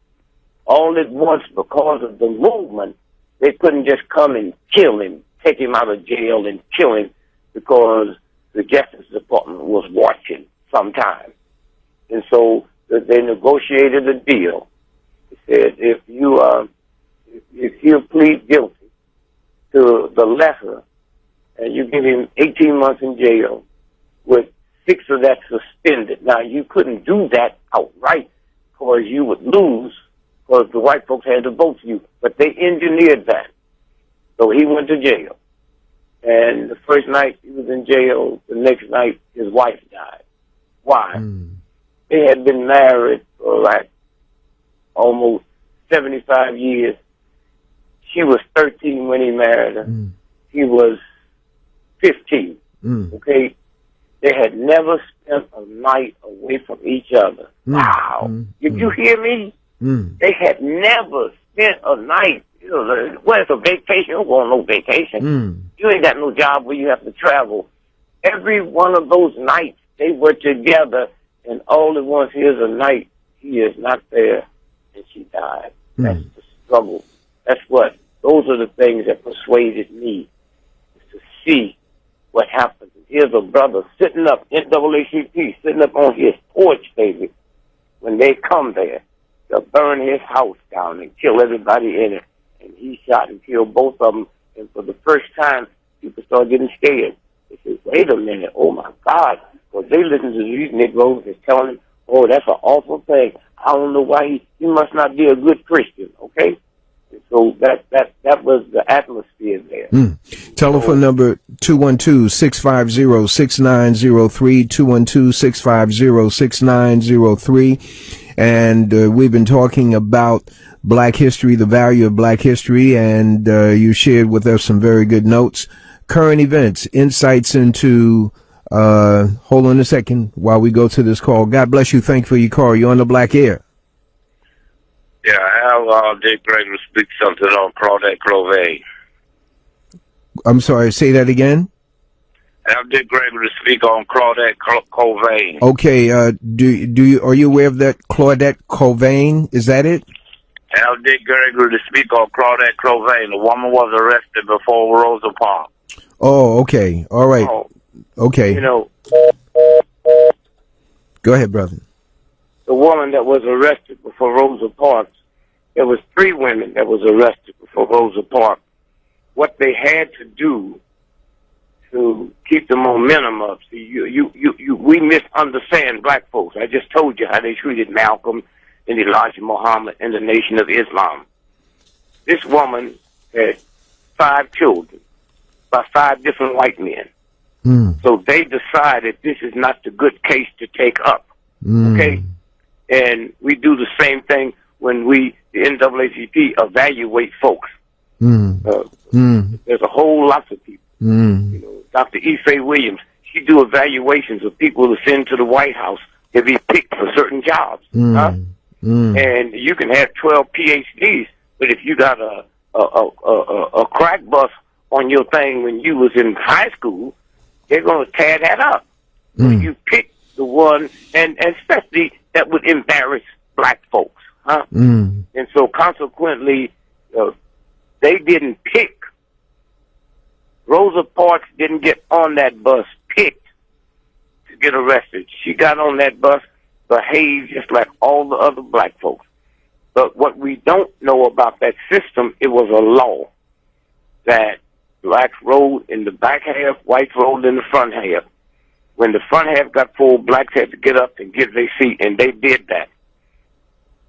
All at once, because of the movement, they couldn't just come and kill him, take him out of jail and kill him, because the Justice Department was watching sometime. And so they negotiated a deal. They said, if you plead guilty to the lesser, and you give him 18 months in jail with 6 of that suspended. Now, you couldn't do that outright because you would lose, because the white folks had to vote for you. But they engineered that. So he went to jail. And the first night he was in jail, the next night his wife died. Why? They had been married for like almost 75 years. She was 13 when he married her. He was 15. Okay? They had never spent a night away from each other. Wow. Did you hear me? They had never spent a night. You know, well, it's a vacation. You don't go on no vacation. You ain't got no job where you have to travel. Every one of those nights, they were together, and all at once, here's a night, he is not there, and she died. That's the struggle. That's what, those are the things that persuaded me to see what happened. Here's a brother sitting up, NAACP, sitting up on his porch, baby, when they come there to burn his house down and kill everybody in it. And he shot and killed both of them. And for the first time, people started getting scared. They said, wait a minute, oh my God. Because they listen to these Negroes that's telling them, oh, that's an awful thing. I don't know why he must not be a good Christian, okay? And so that was the atmosphere there. Telephone number 212-650-6903, 212-650-6903. And we've been talking about Black history, the value of Black history, and you shared with us some very good notes. Current events, insights into, hold on a second while we go to this call. God bless you. Thank you for your call. You're on the Black Air. Yeah, I have Dick Gregory speak something on Claudette Clovey. I'm sorry, say that again? I have Dick Gregory speak on Claudette Clovey. Okay, are you aware of that Claudette Clovey? Is that it? I have Dick Gregory to speak on Claudette Clovey. The woman was arrested before Rosa Parks. Oh, okay. All right. Oh, okay. you know, go ahead, brother. The woman that was arrested before Rosa Parks, there was 3 women that was arrested before Rosa Parks. What they had to do to keep the momentum up. See, we misunderstand black folks. I just told you how they treated Malcolm and Elijah Muhammad and the Nation of Islam. This woman had 5 children by 5 different white men. So they decided this is not the good case to take up. Okay? And we do the same thing when the NAACP, evaluate folks. There's a whole lot of people. You know, Dr. Ife Williams, she do evaluations of people who send to the White House to be picked for certain jobs. And you can have 12 PhDs, but if you got a crack bust on your thing when you was in high school, they're going to tear that up. So you pick the one, and especially that would embarrass black folks, And so consequently, they didn't pick. Rosa Parks didn't get on that bus picked to get arrested. She got on that bus, behaved just like all the other black folks. But what we don't know about that system, it was a law that blacks rode in the back half, whites rode in the front half. When the front half got full, blacks had to get up and get their seat, and they did that.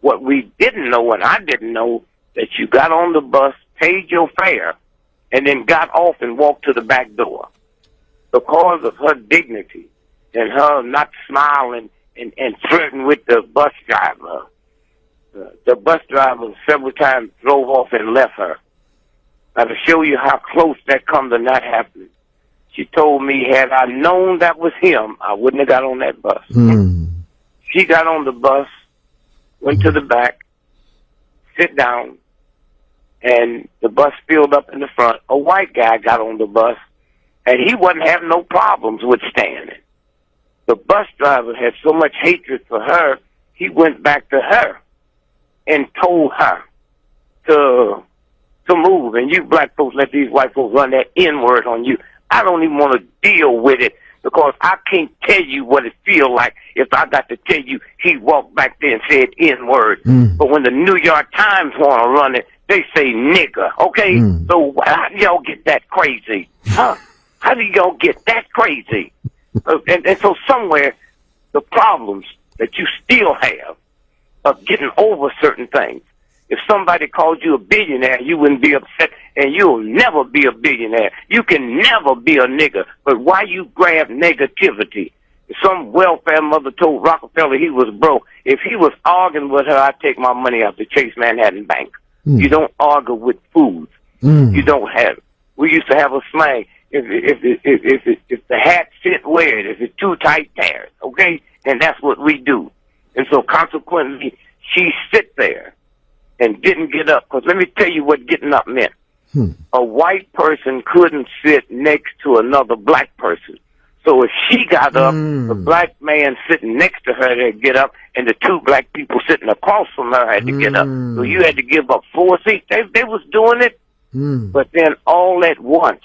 What we didn't know, and I didn't know, that you got on the bus, paid your fare, and then got off and walked to the back door. Because of her dignity and her not smiling and flirting with the bus driver, the bus driver several times drove off and left her. Now, to show you how close that come to not happening, she told me, had I known that was him, I wouldn't have got on that bus. She got on the bus, went to the back, sit down, and the bus filled up in the front. A white guy got on the bus, And he wasn't having no problems with standing. The bus driver had so much hatred for her, he went back to her and told her to move. And you black folks let these white folks run that N-word on you. I don't even want to deal with it because I can't tell you what it feels like if I got to tell you he walked back there and said N-word. But when the New York Times want to run it, they say nigger, okay? So how do y'all get that crazy? Huh? How do y'all get that crazy? And so somewhere, the problems that you still have of getting over certain things. If somebody called you a billionaire, you wouldn't be upset, and you'll never be a billionaire. You can never be a nigger. But why you grab negativity? If some welfare mother told Rockefeller he was broke, if he was arguing with her, I'd take my money out to Chase Manhattan Bank. You don't argue with food. You don't have it. We used to have a slang. If the hat fit, wear it. If it's too tight, tear it. Okay? And that's what we do. And so consequently, she sit there and didn't get up. Because let me tell you what getting up meant. A white person couldn't sit next to another black person. So if she got up, the black man sitting next to her had to get up, and the two black people sitting across from her had to get up. So you had to give up 4 seats. They was doing it. But then all at once,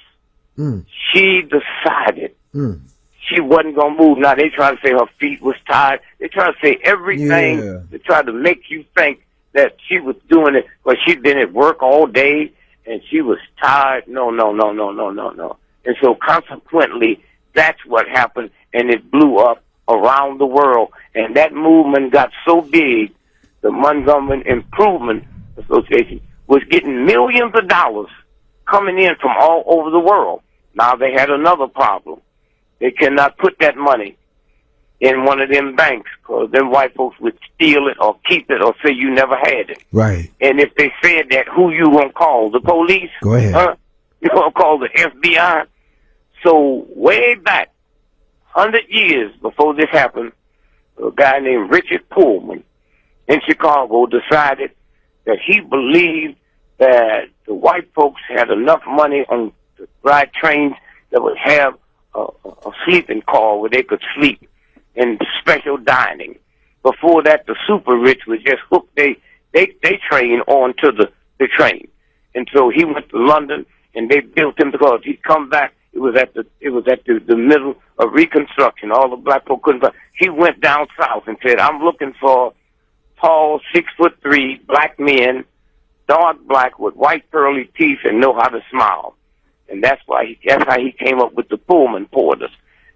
she decided she wasn't going to move. Now, they try to say her feet was tired. They try to say everything to try to make you think that she was doing it because she'd been at work all day and she was tired. No. And so consequently, that's what happened, and it blew up around the world. And that movement got so big, the Montgomery Improvement Association was getting millions of dollars coming in from all over the world. Now they had another problem. They cannot put that money in one of them banks because them white folks would steal it or keep it or say you never had it. Right. And if they said that, who you gonna call? The police? Go ahead. Huh? You gonna call the FBI? So way back, 100 years before this happened, a guy named Richard Pullman in Chicago decided that he believed that the white folks had enough money on the ride trains that would have a sleeping car where they could sleep in special dining. Before that, the super rich would just hook they train onto the train. And so he went to London and they built him because he'd come back. It was at the middle of Reconstruction. All the black folk couldn't. He went down south and said, "I'm looking for tall, 6'3" black men, dark black with white pearly teeth and know how to smile." And that's how he came up with the Pullman porters.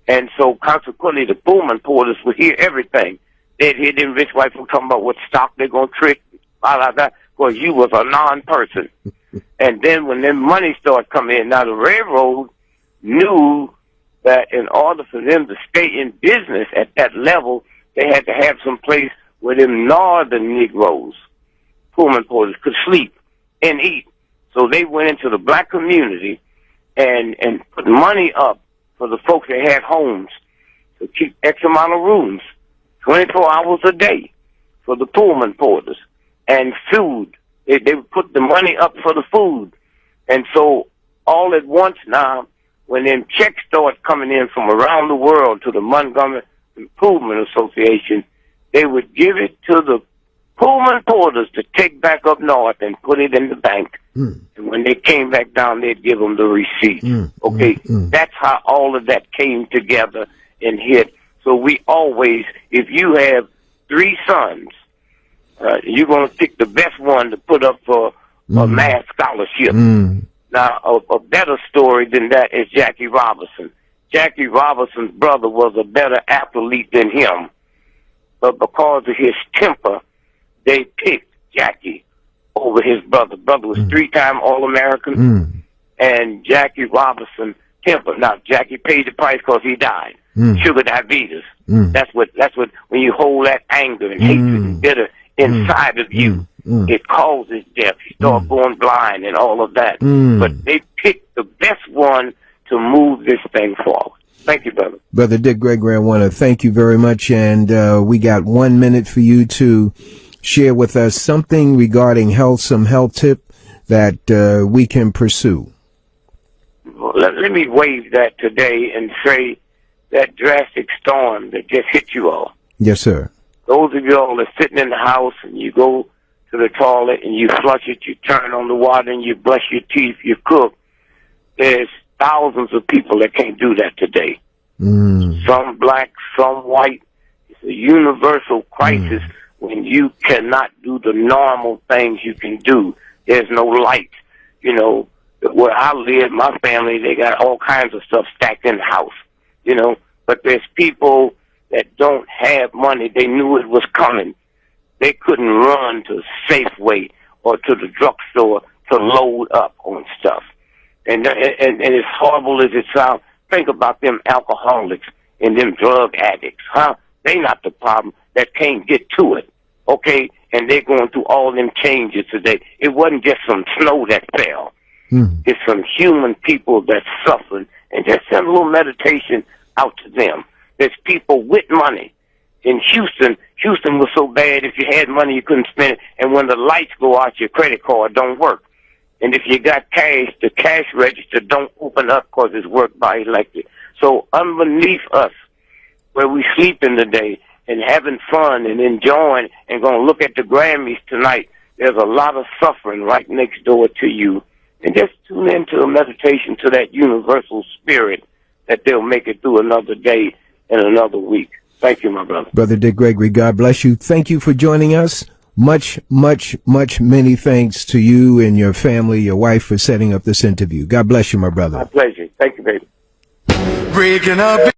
And so consequently, the Pullman porters would hear everything. They'd hear them rich white folk talking about what stock they're gonna trick, blah blah blah. Because you was a non-person. And then when them money started coming in, now the railroad knew that in order for them to stay in business at that level, they had to have some place where them northern Negroes, Pullman porters, could sleep and eat. So they went into the black community and put money up for the folks that had homes to keep X amount of rooms, 24 hours a day for the Pullman porters, and food. They would put the money up for the food. And so all at once now, when them checks started coming in from around the world to the Montgomery Improvement Association, they would give it to the Pullman porters to take back up north and put it in the bank. And when they came back down, they'd give them the receipt. Okay, that's how all of that came together and hit. So we always, if you have 3 sons, you're going to pick the best one to put up for a math scholarship. Now, a better story than that is Jackie Robinson. Jackie Robinson's brother was a better athlete than him, but because of his temper, they picked Jackie over his brother. Brother was 3-time All-American, and Jackie Robinson temper. Now, Jackie paid the price because he died. Sugar diabetes. That's what, when you hold that anger and hatred and bitter inside of you, it causes death. You start going blind and all of that. But they picked the best one to move this thing forward. Thank you, brother. Brother Dick Gregory, I want to thank you very much. And we got 1 minute for you to share with us something regarding health, some health tip that we can pursue. Well, let me waive that today and say that drastic storm that just hit you all. Yes, sir. Those of you all that are sitting in the house and you go to the toilet and you flush it, you turn on the water and you brush your teeth, you cook. There's thousands of people that can't do that today. Some black, some white. It's a universal crisis when you cannot do the normal things you can do. There's no light. You know, where I live, my family, they got all kinds of stuff stacked in the house, you know. But there's people that don't have money. They knew it was coming. They couldn't run to Safeway or to the drugstore to load up on stuff. And as horrible as it sounds, think about them alcoholics and them drug addicts, huh? They not the problem that can't get to it, okay? And they're going through all them changes today. It wasn't just some snow that fell. It's some human people that's suffering, and just send a little meditation out to them. There's people with money. In Houston was so bad, if you had money, you couldn't spend it, and when the lights go out, your credit card don't work. And if you got cash, the cash register don't open up because it's worked by electric. So underneath us, where we sleeping today and having fun and enjoying and going to look at the Grammys tonight, there's a lot of suffering right next door to you. And just tune into a meditation to that universal spirit that they'll make it through another day and another week. Thank you, my brother. Brother Dick Gregory, God bless you. Thank you for joining us. Many thanks to you and your family, your wife, for setting up this interview. God bless you, my brother. My pleasure. Thank you, baby. Breaking up.